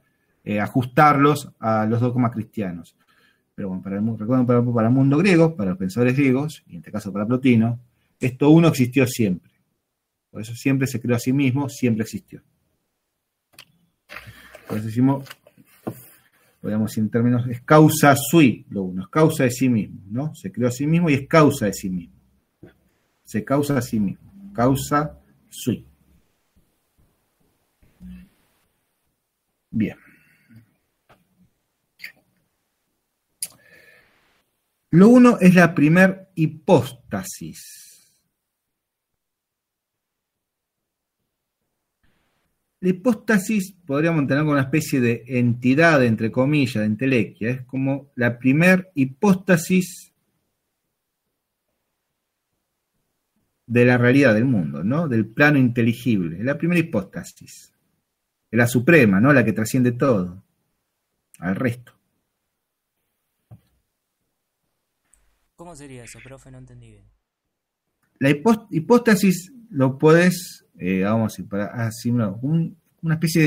ajustarlos a los dogmas cristianos. Pero bueno, para el mundo griego, para los pensadores griegos, y en este caso para Plotino, esto uno existió siempre. Por eso siempre se creó a sí mismo, siempre existió. Por eso decimos, podríamos decir en términos, es causa sui, lo uno, es causa de sí mismo, ¿no? Se creó a sí mismo y es causa de sí mismo. Se causa a sí mismo, causa sui. Bien. Lo uno es la primer hipóstasis. La hipóstasis podríamos tener como una especie de entidad, entre comillas, de entelequia. Es como la primer hipóstasis de la realidad del mundo, ¿no? Del plano inteligible. Es la primera hipóstasis. Es la suprema, ¿no? La que trasciende todo, al resto. ¿Cómo sería eso, profe? No entendí bien. La hipóstasis lo puedes, vamos a decir, para asimilar una especie de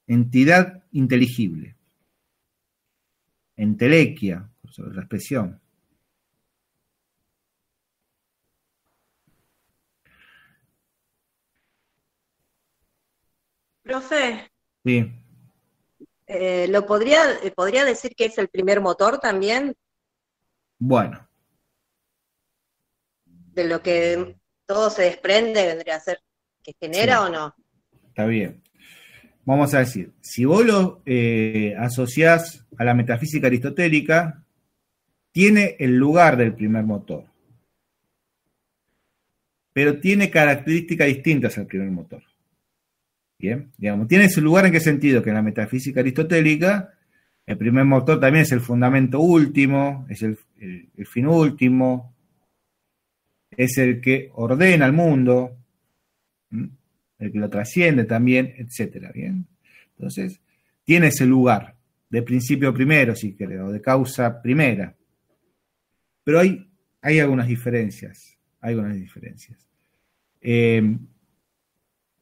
entidad inteligible, entelequia, sobre la expresión. Profe, Sí, ¿podría decir que es el primer motor también bueno, de lo que todo se desprende, vendría a ser que genera sí, o no? está bien. Vamos a decir, si vos lo asociás a la metafísica aristotélica, tiene el lugar del primer motor, pero tiene características distintas al primer motor. Bien, digamos, tiene ese lugar en qué sentido, que en la metafísica aristotélica el primer motor también es el fundamento último, es el fin último, es el que ordena el mundo, el que lo trasciende también, etcétera, ¿bien? Entonces, tiene ese lugar de principio primero, si querés, o de causa primera. Pero hay algunas diferencias,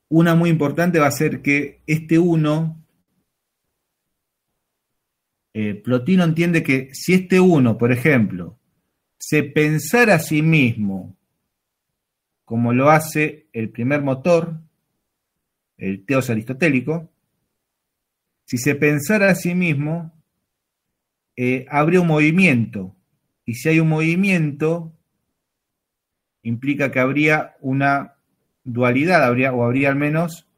una muy importante va a ser que este uno, Plotino entiende que si este uno, por ejemplo, se pensara a sí mismo como lo hace el primer motor, el teos aristotélico, si se pensara a sí mismo, habría un movimiento. Y si hay un movimiento, implica que habría una dualidad, habría al menos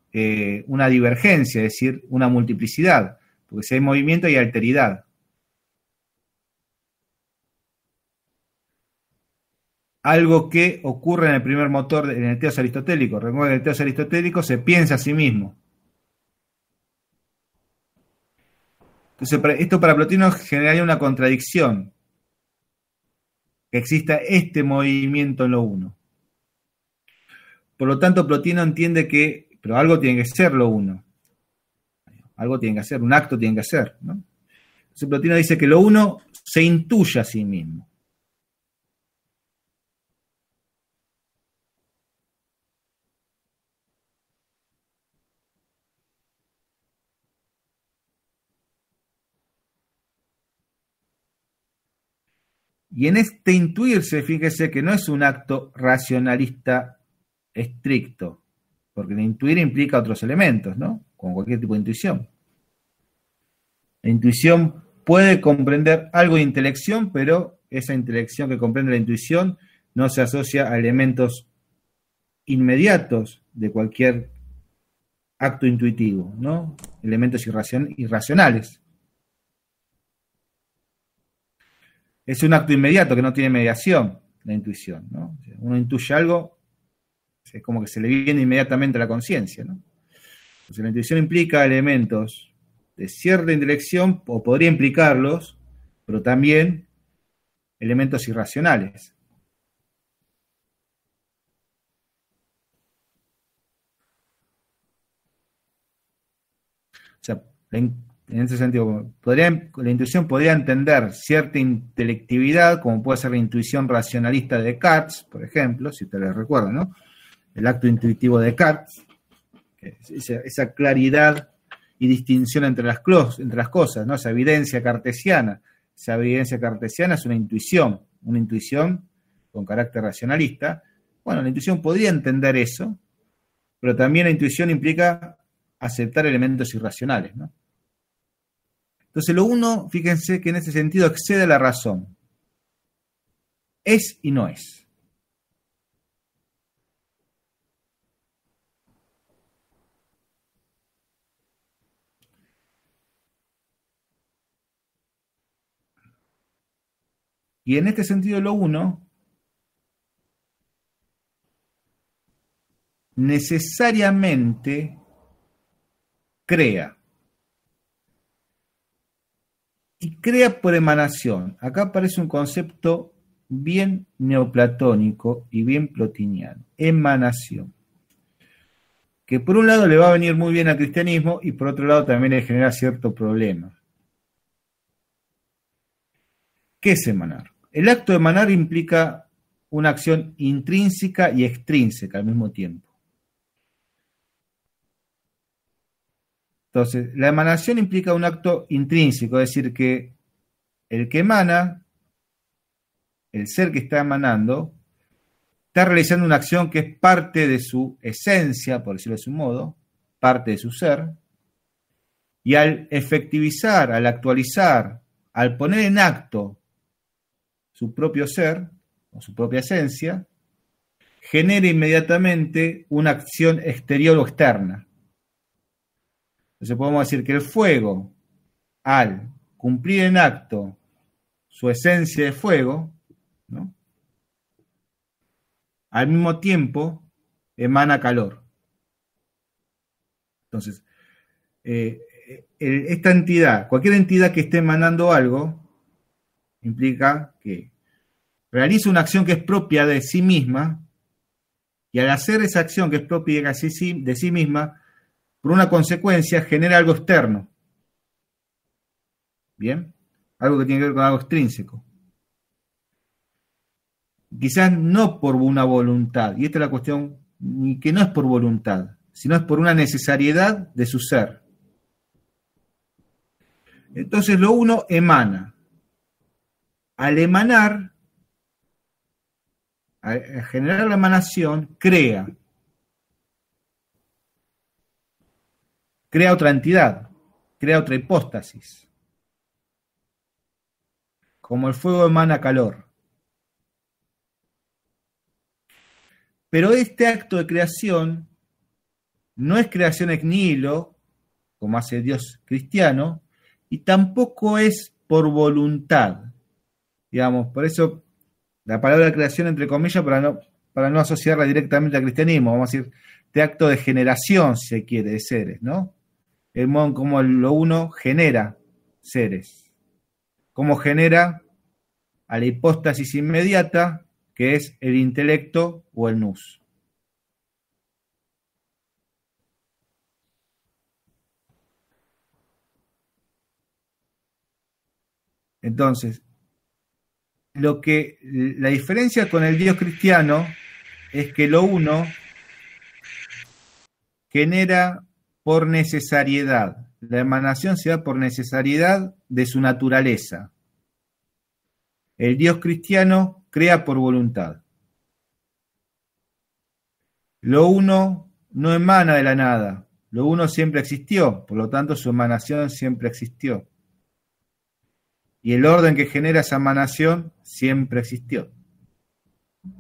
una divergencia, es decir, una multiplicidad. Porque si hay movimiento hay alteridad. Algo que ocurre en el primer motor, en el teos aristotélico. Recuerden que el teos aristotélico se piensa a sí mismo. Entonces, esto para Plotino generaría una contradicción. Que exista este movimiento en lo uno. Por lo tanto, Plotino entiende que, pero algo tiene que ser lo uno. Algo tiene que hacer, un acto tiene que hacer, ¿no? Entonces Plotino dice que lo uno se intuye a sí mismo. Y en este intuirse, fíjese que no es un acto racionalista estricto, porque el intuir implica otros elementos, ¿no? Como cualquier tipo de intuición. La intuición puede comprender algo de intelección, pero esa intelección que comprende la intuición no se asocia a elementos inmediatos de cualquier acto intuitivo, ¿no? Elementos irracionales. Es un acto inmediato que no tiene mediación, la intuición, ¿no? Uno intuye algo, es como que se le viene inmediatamente a la conciencia, ¿no? Entonces la intuición implica elementos de cierta intelección, o podría implicarlos, pero también elementos irracionales. O sea, en ese sentido, la intuición podría entender cierta intelectividad, como puede ser la intuición racionalista de Descartes, por ejemplo, si ustedes recuerdan, ¿no? El acto intuitivo de Descartes, esa claridad y distinción entre las cosas, ¿no? Esa evidencia cartesiana. Esa evidencia cartesiana es una intuición con carácter racionalista. Bueno, la intuición podría entender eso, pero también la intuición implica aceptar elementos irracionales, ¿no? Entonces lo uno, fíjense que en ese sentido excede a la razón. Es y no es. Y en este sentido lo uno necesariamente crea. Y crea por emanación. Acá aparece un concepto bien neoplatónico y bien plotiniano. Emanación. Que por un lado le va a venir muy bien al cristianismo y por otro lado también le genera cierto problema. ¿Qué es emanar? El acto de emanar implica una acción intrínseca y extrínseca al mismo tiempo. Entonces, la emanación implica un acto intrínseco, es decir, que el que emana, el ser que está emanando, está realizando una acción que es parte de su esencia, por decirlo de su modo, parte de su ser, y al efectivizar, al actualizar, al poner en acto su propio ser, o su propia esencia, genera inmediatamente una acción exterior o externa. Entonces podemos decir que el fuego, al cumplir en acto su esencia de fuego, ¿no?, al mismo tiempo emana calor. Entonces, esta entidad, cualquier entidad que esté emanando algo, implica que realiza una acción que es propia de sí misma, y al hacer esa acción que es propia de sí misma, por una consecuencia genera algo externo. ¿Bien? Algo que tiene que ver con algo extrínseco. Quizás no por una voluntad, y esta es la cuestión, que no es por voluntad, sino es por una necesariedad de su ser. Entonces lo uno emana. Al emanar, al generar la emanación, crea otra entidad, crea otra hipóstasis. Como el fuego emana calor. Pero este acto de creación no es creación ex nihilo, como hace el Dios cristiano, y tampoco es por voluntad. Digamos, por eso la palabra creación entre comillas para no asociarla directamente al cristianismo, vamos a decir, este acto de generación, si se quiere, de seres, ¿no? El modo en cómo lo uno genera seres. Cómo genera a la hipóstasis inmediata, que es el intelecto o el nous. Entonces, la diferencia con el Dios cristiano es que lo uno genera por necesariedad. La emanación se da por necesariedad de su naturaleza. El Dios cristiano crea por voluntad. Lo uno no emana de la nada. Lo uno siempre existió, por lo tanto su emanación siempre existió. Y el orden que genera esa emanación siempre existió.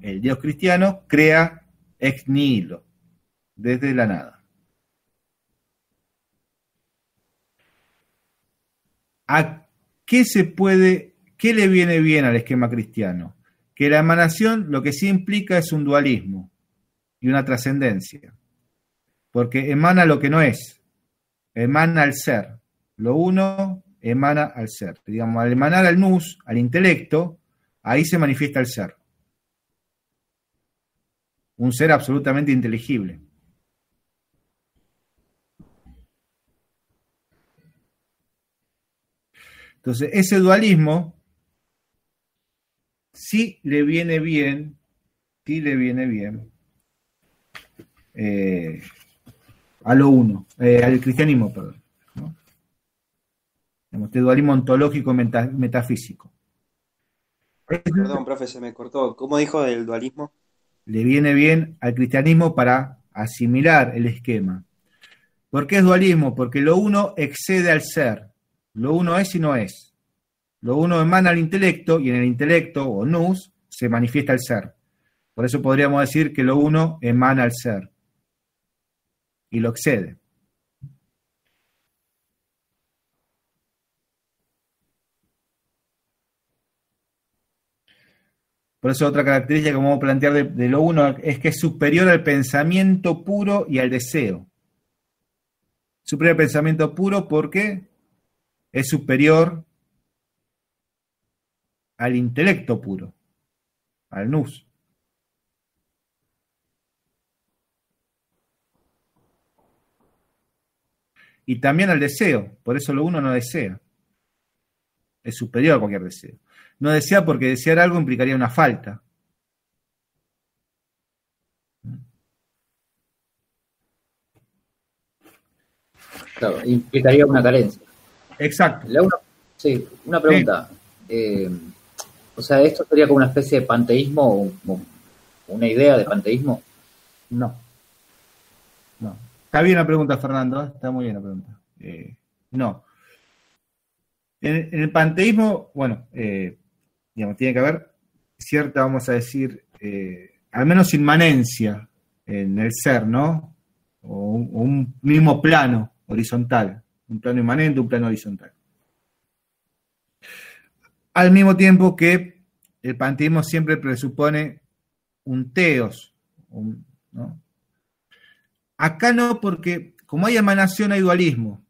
El Dios cristiano crea ex nihilo, desde la nada. ¿A qué le viene bien al esquema cristiano? Que la emanación lo que sí implica es un dualismo y una trascendencia. Porque emana lo que no es, emana al ser. Lo uno emana al ser. Digamos, al emanar al nous, al intelecto, ahí se manifiesta el ser. Un ser absolutamente inteligible. Entonces, ese dualismo sí le viene bien a lo uno, al cristianismo, perdón, ¿no? Este dualismo ontológico metafísico. Perdón, profe, se me cortó. ¿Cómo dijo el dualismo? Le viene bien al cristianismo para asimilar el esquema. ¿Por qué es dualismo? Porque lo uno excede al ser. Lo uno es y no es. Lo uno emana al intelecto y en el intelecto o nous se manifiesta el ser. Por eso podríamos decir que lo uno emana al ser y lo excede. Por eso otra característica que vamos a plantear de lo uno es que es superior al pensamiento puro y al deseo. superior al pensamiento puro porque es superior al intelecto puro, al nous. Y también al deseo, por eso lo uno no desea. Es superior a cualquier deseo. No desea porque desear algo implicaría una falta. Claro, implicaría una carencia. Exacto. Sí, una pregunta. O sea, ¿esto sería como una especie de panteísmo o una idea de panteísmo? No. Está bien la pregunta, Fernando. Está muy bien la pregunta. No. En el panteísmo, bueno, digamos, tiene que haber cierta, vamos a decir, al menos inmanencia en el ser, ¿no? O un mismo plano horizontal, un plano inmanente, un plano horizontal. Al mismo tiempo que el panteísmo siempre presupone un teos, ¿no? Acá no, porque como hay emanación hay dualismo,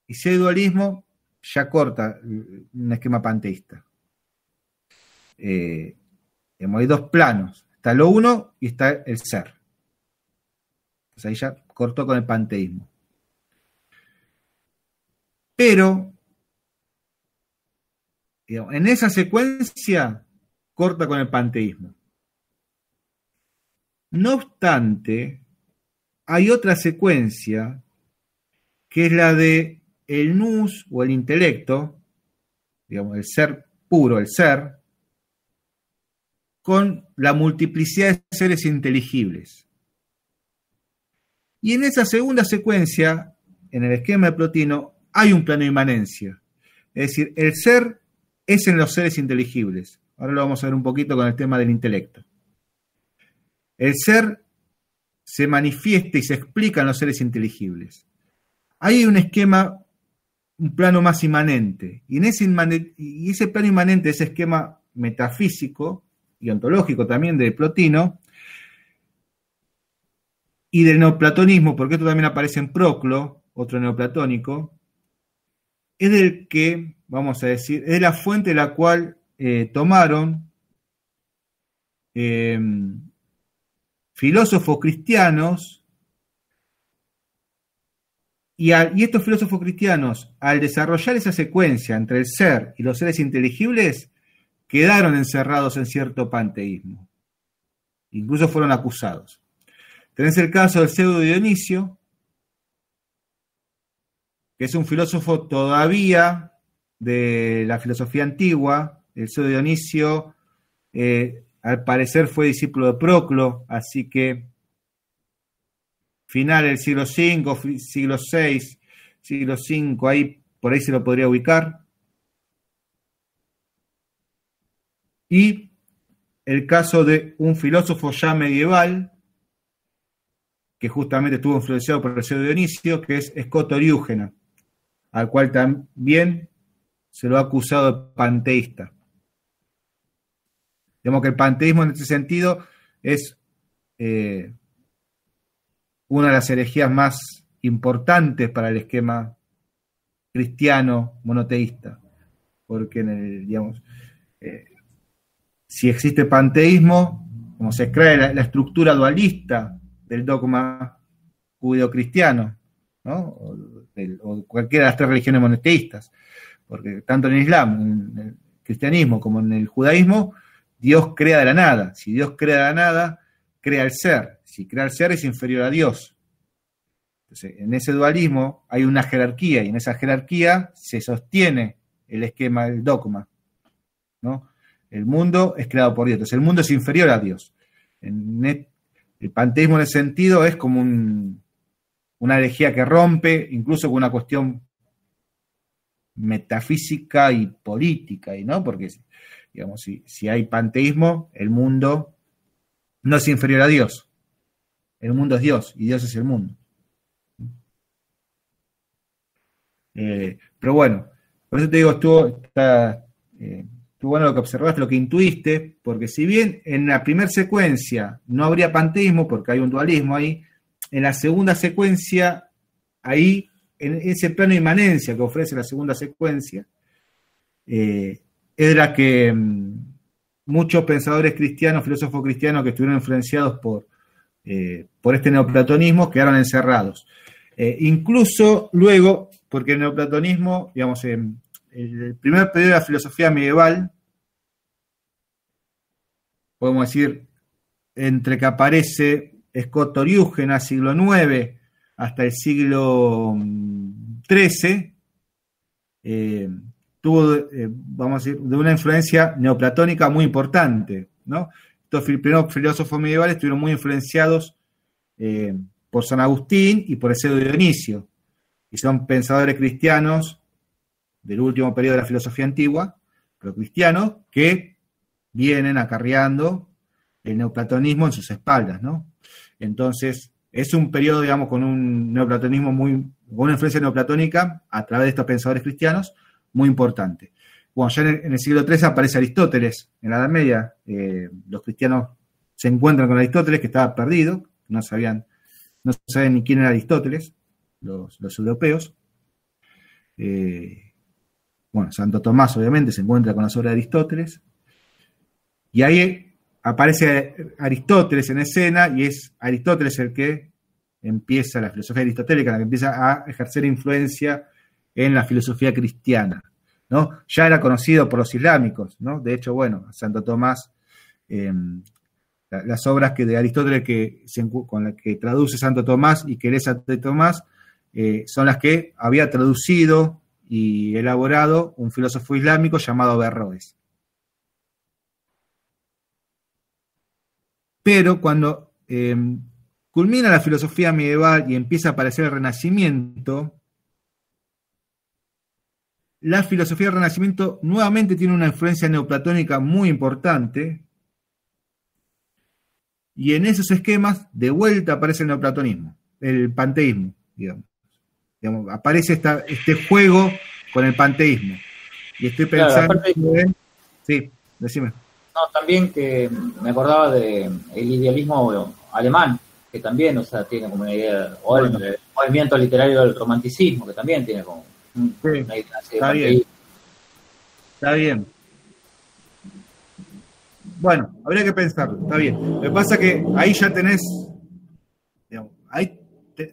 y si hay dualismo ya corta un esquema panteísta. Hay dos planos, está lo uno y está el ser. Entonces ahí ya cortó con el panteísmo. Pero, digamos, en esa secuencia corta con el panteísmo. No obstante, hay otra secuencia que es la de el nous o el intelecto, digamos, el ser puro, el ser, con la multiplicidad de seres inteligibles. Y en esa segunda secuencia, en el esquema de Plotino, hay un plano de inmanencia. Es decir, el ser es en los seres inteligibles. Ahora lo vamos a ver un poquito con el tema del intelecto. El ser se manifiesta y se explica en los seres inteligibles. Hay un esquema, un plano más inmanente. Y ese plano inmanente, ese esquema metafísico y ontológico también de Plotino, y del neoplatonismo, porque esto también aparece en Proclo, otro neoplatónico, es del que, vamos a decir, es la fuente de la cual tomaron filósofos cristianos, y estos filósofos cristianos, al desarrollar esa secuencia entre el ser y los seres inteligibles, quedaron encerrados en cierto panteísmo. Incluso fueron acusados. Tenés el caso del pseudo Dionisio, que es un filósofo todavía de la filosofía antigua. El pseudo Dionisio, al parecer, fue discípulo de Proclo, así que final del siglo V, siglo VI, siglo V, ahí, por ahí se lo podría ubicar. Y el caso de un filósofo ya medieval, que justamente estuvo influenciado por el pseudo Dionisio, que es Scott Oriúgena, al cual también se lo ha acusado de panteísta. Digamos que el panteísmo en este sentido es una de las herejías más importantes para el esquema cristiano monoteísta, porque si existe panteísmo, como se cree la estructura dualista del dogma judeocristiano, ¿no? O cualquiera de las tres religiones monoteístas, porque tanto en el Islam, en el cristianismo como en el judaísmo, Dios crea de la nada. Si Dios crea de la nada, crea el ser. Si crea el ser es inferior a Dios. Entonces, en ese dualismo hay una jerarquía, y en esa jerarquía se sostiene el esquema del dogma, ¿no? El mundo es creado por Dios, entonces el mundo es inferior a Dios. El panteísmo en ese sentido es como una herejía que rompe incluso con una cuestión metafísica y política, ¿no? Porque, digamos, si hay panteísmo, el mundo no es inferior a Dios. El mundo es Dios y Dios es el mundo. Pero bueno, por eso te digo, estuvo bueno lo que observaste, lo que intuiste, porque si bien en la primera secuencia no habría panteísmo, porque hay un dualismo ahí, en la segunda secuencia ahí, en ese plano de inmanencia que ofrece la segunda secuencia, era que muchos pensadores cristianos, filósofos cristianos que estuvieron influenciados por este neoplatonismo quedaron encerrados. Incluso luego, porque el neoplatonismo, digamos, el primer periodo de la filosofía medieval, podemos decir, entre que aparece Escotoriúgena, siglo IX, hasta el siglo XIII, tuvo, vamos a decir, de una influencia neoplatónica muy importante, ¿no? Estos primeros filósofos medievales estuvieron muy influenciados por San Agustín y por Eusedio de Dionisio, y son pensadores cristianos del último periodo de la filosofía antigua, pero cristianos, que vienen acarreando el neoplatonismo en sus espaldas, ¿no? Entonces, es un periodo, digamos, con un neoplatonismo con una influencia neoplatónica a través de estos pensadores cristianos muy importante. Bueno, ya en el siglo III aparece Aristóteles, en la Edad Media, los cristianos se encuentran con Aristóteles, que estaba perdido, no sabían ni quién era Aristóteles, los europeos. Bueno, Santo Tomás, obviamente, se encuentra con las obras de Aristóteles, y ahí aparece Aristóteles en escena, y es Aristóteles el que empieza la filosofía aristotélica, la que empieza a ejercer influencia en la filosofía cristiana, ¿no? Ya era conocido por los islámicos, ¿no? De hecho, bueno, Santo Tomás, las obras de Aristóteles con las que traduce Santo Tomás y que lee Santo Tomás, son las que había traducido y elaborado un filósofo islámico llamado Averroes. Pero cuando culmina la filosofía medieval y empieza a aparecer el Renacimiento, la filosofía del Renacimiento nuevamente tiene una influencia neoplatónica muy importante, y en esos esquemas de vuelta aparece el neoplatonismo, el panteísmo, digamos. Aparece este juego con el panteísmo. Y estoy pensando... Claro, sí, decime. No, también que me acordaba del idealismo alemán, que también, o sea, tiene como una idea, o el movimiento literario del romanticismo, que también tiene como una idea así de panteísmo. Está bien. Bueno, habría que pensarlo, está bien. Lo que pasa es que ahí ya tenés, digamos, ahí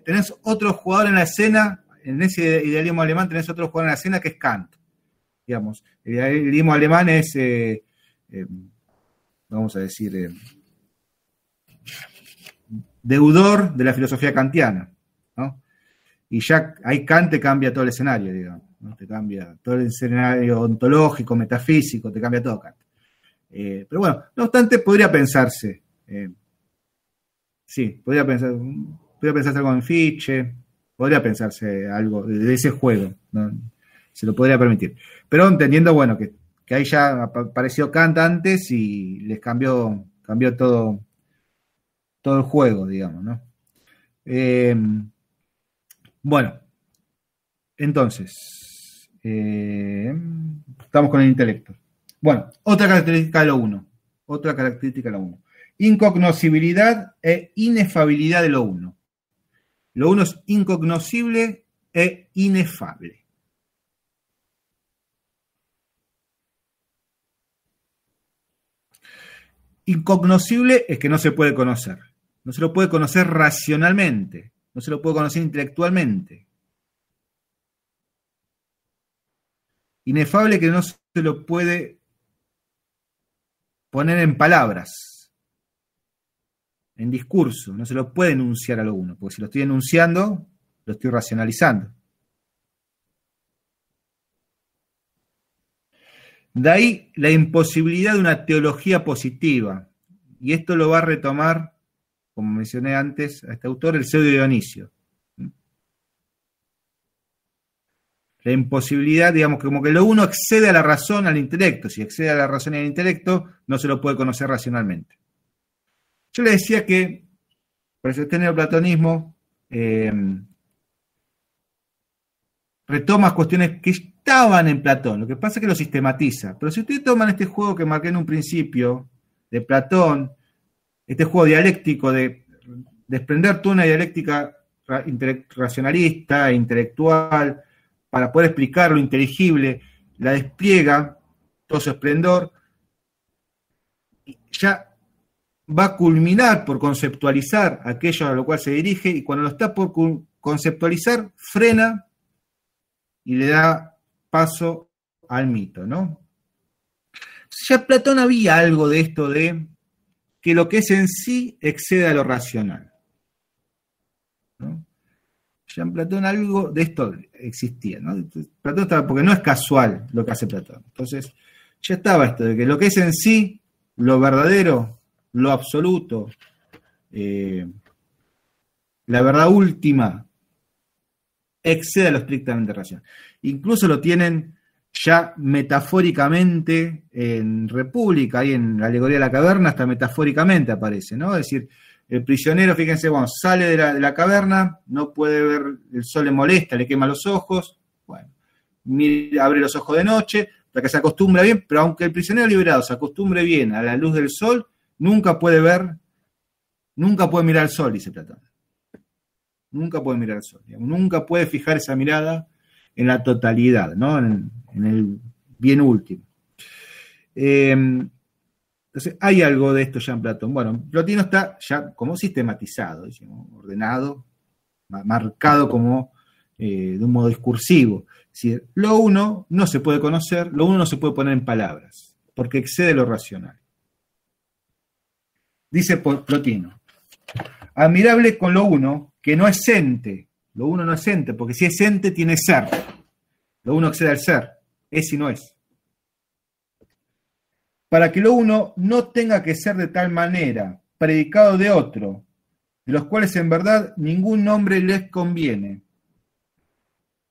tenés otro jugador en la escena, en ese idealismo alemán tenés otro jugador en la escena que es Kant. Digamos, el idealismo alemán es, vamos a decir, deudor de la filosofía kantiana, ¿no? Y ya ahí Kant te cambia todo el escenario, digamos, ¿no? Te cambia todo el escenario ontológico, metafísico, te cambia todo Kant. Pero bueno, no obstante, podría pensarse, podría pensarse algo en Fichte, podría pensarse algo de ese juego, ¿no? Se lo podría permitir. Pero entendiendo, bueno, que ahí ya apareció Kant antes y les cambió todo el juego, digamos, ¿no? Bueno, entonces, estamos con el intelecto. Bueno, otra característica de lo uno. Incognoscibilidad e inefabilidad de lo uno. Lo uno es incognoscible e inefable. Incognoscible es que no se puede conocer. No se lo puede conocer racionalmente. No se lo puede conocer intelectualmente. Inefable que no se lo puede poner en palabras, en discurso. No se lo puede enunciar a lo uno, porque si lo estoy enunciando, lo estoy racionalizando. De ahí la imposibilidad de una teología positiva. Y esto lo va a retomar, como mencioné antes, a este autor, Eusedio de Dionisio. La imposibilidad, digamos, como que lo uno excede a la razón, al intelecto. Si excede a la razón y al intelecto, no se lo puede conocer racionalmente. Yo le decía que, por eso este neoplatonismo retoma cuestiones que estaban en Platón. Lo que pasa es que lo sistematiza. Pero si ustedes toman este juego que marqué en un principio, de Platón, este juego dialéctico de desprender toda una dialéctica racionalista, intelectual, para poder explicar lo inteligible, la despliega todo su esplendor, y ya va a culminar por conceptualizar aquello a lo cual se dirige, y cuando lo está por conceptualizar, frena y le da paso al mito, ¿no? Ya Platón había algo de esto de que lo que es en sí excede a lo racional, ¿no? Ya en Platón algo de esto existía, ¿no? Platón estaba, porque no es casual lo que hace Platón. Entonces, ya estaba esto de que lo que es en sí, lo verdadero, lo absoluto, la verdad última, excede a lo estrictamente racional. Incluso lo tienen ya metafóricamente en República, ahí en la alegoría de la caverna, hasta metafóricamente aparece, ¿no? Es decir, el prisionero, fíjense, bueno, sale de la caverna, no puede ver, el sol le molesta, le quema los ojos, bueno, abre los ojos de noche, para que se acostumbra bien, pero aunque el prisionero liberado se acostumbre bien a la luz del sol, nunca puede mirar al sol, dice Platón. Nunca puede mirar al sol, digamos, nunca puede fijar esa mirada en la totalidad, ¿no? En el bien último. Entonces, hay algo de esto ya en Platón. Bueno, Plotino está ya como sistematizado, digamos, ordenado, marcado como de un modo discursivo. Es decir, lo uno no se puede conocer, lo uno no se puede poner en palabras, porque excede lo racional. Dice Plotino, admirable con lo uno, que no es ente. Lo uno no es ente, porque si es ente tiene ser. Lo uno excede al ser, es y no es. Para que lo uno no tenga que ser de tal manera, predicado de otro, de los cuales en verdad ningún nombre les conviene.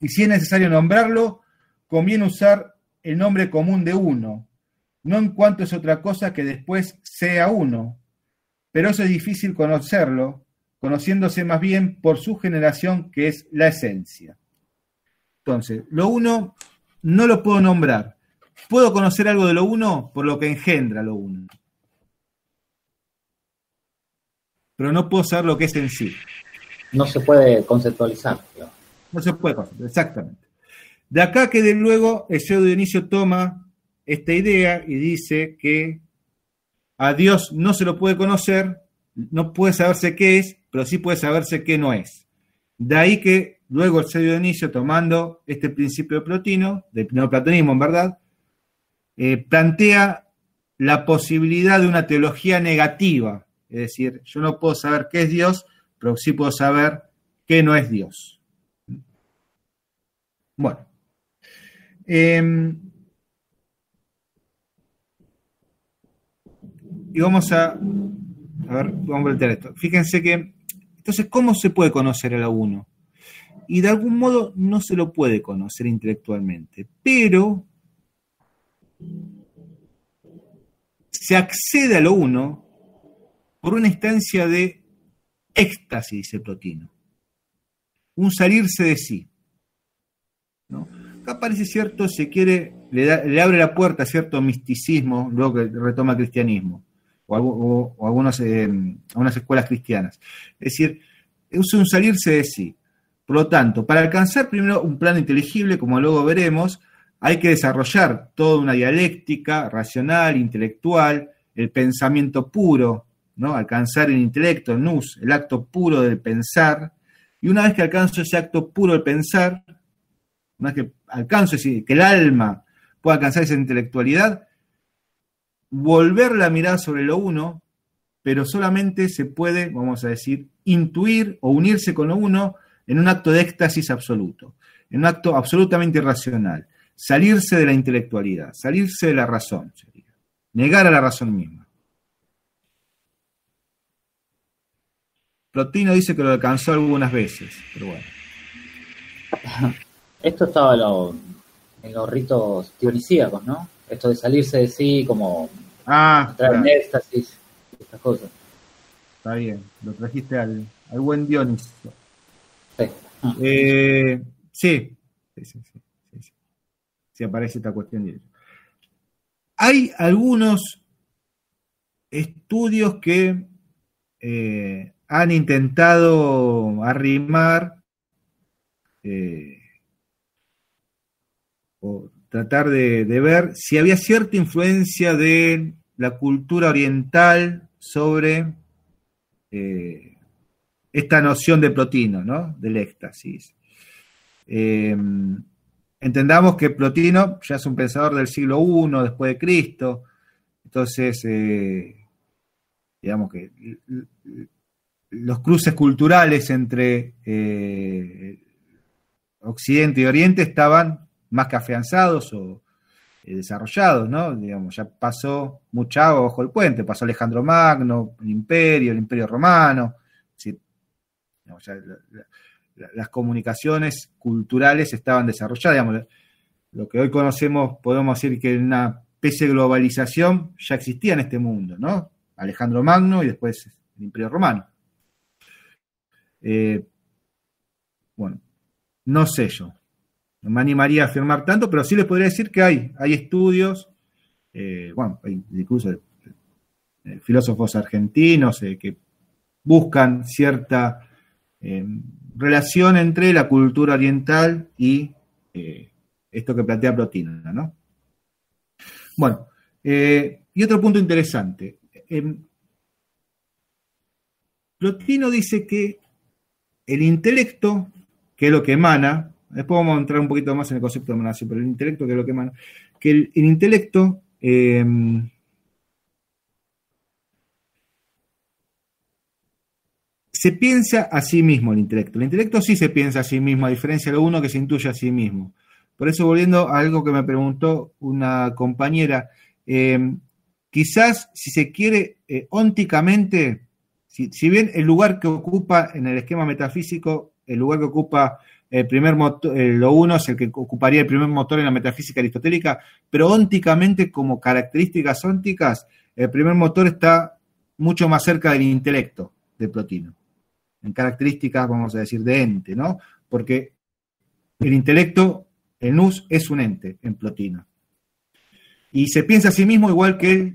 Y si es necesario nombrarlo, conviene usar el nombre común de uno, no en cuanto es otra cosa que después sea uno, pero eso es difícil conocerlo, conociéndose más bien por su generación, que es la esencia. Entonces, lo uno no lo puedo nombrar. Puedo conocer algo de lo uno por lo que engendra lo uno. Pero no puedo saber lo que es en sí. No se puede conceptualizar, digamos. No se puede conceptualizar, exactamente. De acá que de luego el pseudo Dionisio toma esta idea y dice que a Dios no se lo puede conocer, no puede saberse qué es, pero sí puede saberse qué no es. De ahí que luego el pseudo Dionisio, tomando este principio de Plotino, del neoplatonismo en verdad, plantea la posibilidad de una teología negativa. Es decir, yo no puedo saber qué es Dios, pero sí puedo saber qué no es Dios. Bueno. Y vamos a ver, vamos a plantear esto. Fíjense que, entonces, ¿cómo se puede conocer a la uno? Y de algún modo no se lo puede conocer intelectualmente, pero se accede a lo uno por una instancia de éxtasis, dice Plotino. Un salirse de sí, ¿no? Acá parece cierto, se quiere, le abre la puerta a cierto misticismo, luego que retoma el cristianismo, o algunas escuelas cristianas. Es decir, es un salirse de sí. Por lo tanto, para alcanzar primero un plano inteligible, como luego veremos, hay que desarrollar toda una dialéctica racional, intelectual, el pensamiento puro, ¿no? Alcanzar el intelecto, el nous, el acto puro del pensar. Y una vez que alcanzo ese acto puro del pensar, una vez que alcanzo, es decir, que el alma pueda alcanzar esa intelectualidad, volver la mirada sobre lo uno, pero solamente se puede, vamos a decir, intuir o unirse con lo uno en un acto de éxtasis absoluto, en un acto absolutamente irracional, salirse de la intelectualidad, salirse de la razón, sería, negar a la razón misma. Plotino dice que lo alcanzó algunas veces, pero bueno. Esto estaba en los ritos dionisíacos, ¿no? Esto de salirse de sí, como entrar en éxtasis, estas cosas. Está bien, lo trajiste al buen Dionisio. Sí. Sí, aparece esta cuestión de ello. Hay algunos estudios que han intentado arrimar o tratar de ver si había cierta influencia de la cultura oriental sobre esta noción de Plotino, ¿no? Del éxtasis. Entendamos que Plotino ya es un pensador del siglo I después de Cristo, entonces digamos que los cruces culturales entre Occidente y Oriente estaban más que afianzados o desarrollados, ¿no? Digamos, ya pasó mucha agua bajo el puente, pasó Alejandro Magno, el Imperio Romano, es decir, digamos, ya las comunicaciones culturales estaban desarrolladas, digamos, lo que hoy conocemos, podemos decir que una especie de globalización ya existía en este mundo, ¿no? Alejandro Magno y después el Imperio Romano. Bueno, no sé yo, no me animaría a afirmar tanto, pero sí les podría decir que hay estudios, bueno, hay incluso filósofos argentinos que buscan cierta relación entre la cultura oriental y esto que plantea Plotino, ¿no? Bueno, y otro punto interesante. Plotino dice que el intelecto, que es lo que emana, después vamos a entrar un poquito más en el concepto de emanación, pero el intelecto, que es lo que emana, que el intelecto se piensa a sí mismo el intelecto. El intelecto sí se piensa a sí mismo, a diferencia de lo uno que se intuye a sí mismo. Por eso, volviendo a algo que me preguntó una compañera, quizás, si se quiere, ónticamente, si bien el lugar que ocupa en el esquema metafísico, el lugar que ocupa el primer motor, lo uno es el que ocuparía el primer motor en la metafísica aristotélica, pero ónticamente, como características ónticas, el primer motor está mucho más cerca del intelecto de Plotino. En características, vamos a decir, de ente, ¿no? Porque el intelecto, el nous, es un ente en Plotino. Y se piensa a sí mismo igual que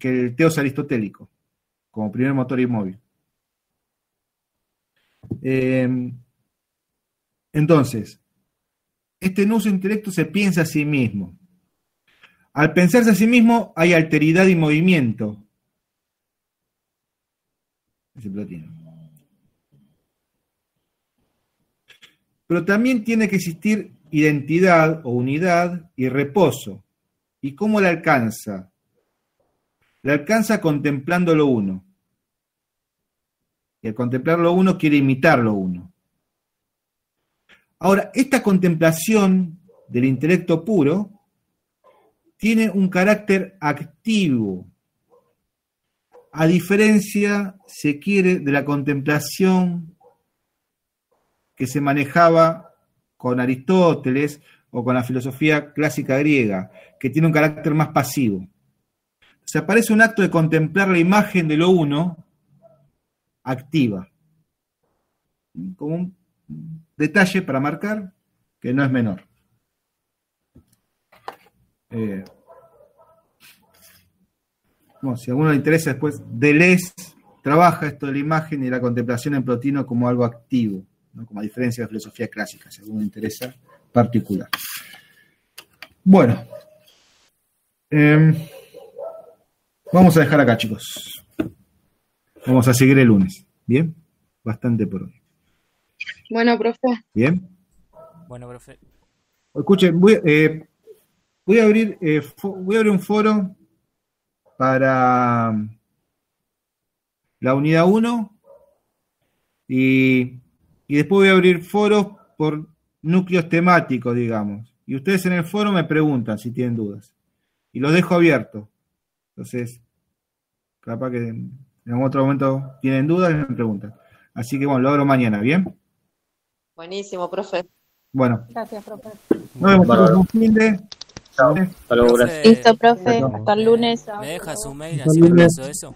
el teos aristotélico, como primer motor inmóvil. Entonces, este nous intelecto se piensa a sí mismo. Al pensarse a sí mismo hay alteridad y movimiento. Dice Plotino. Pero también tiene que existir identidad o unidad y reposo. ¿Y cómo la alcanza? La alcanza contemplando lo uno. Y al contemplar lo uno quiere imitar lo uno. Ahora, esta contemplación del intelecto puro tiene un carácter activo, a diferencia, se quiere, de la contemplación que se manejaba con Aristóteles o con la filosofía clásica griega, que tiene un carácter más pasivo. O sea, parece un acto de contemplar la imagen de lo uno activa, como un detalle para marcar que no es menor. Bueno, si a alguno le interesa después, Deleuze trabaja esto de la imagen y la contemplación en Plotino como algo activo, ¿no? Como a diferencia de la filosofía clásica, si a alguno le interesa particular. Bueno, vamos a dejar acá, chicos. Vamos a seguir el lunes. ¿Bien? Bastante por hoy. Bueno, profe. ¿Bien? Bueno, profe. Escuchen, voy a abrir un foro para la unidad 1 y después voy a abrir foros por núcleos temáticos, digamos. Y ustedes en el foro me preguntan si tienen dudas. Y los dejo abiertos. Entonces, capaz que en algún otro momento tienen dudas y me preguntan. Así que bueno, lo abro mañana, ¿bien? Buenísimo, profe. Bueno. Gracias, profe. Nos vemos todos un fin de... Hasta luego, gracias. Listo, profe. Hasta el lunes. ¿Me deja su mail así me paso eso?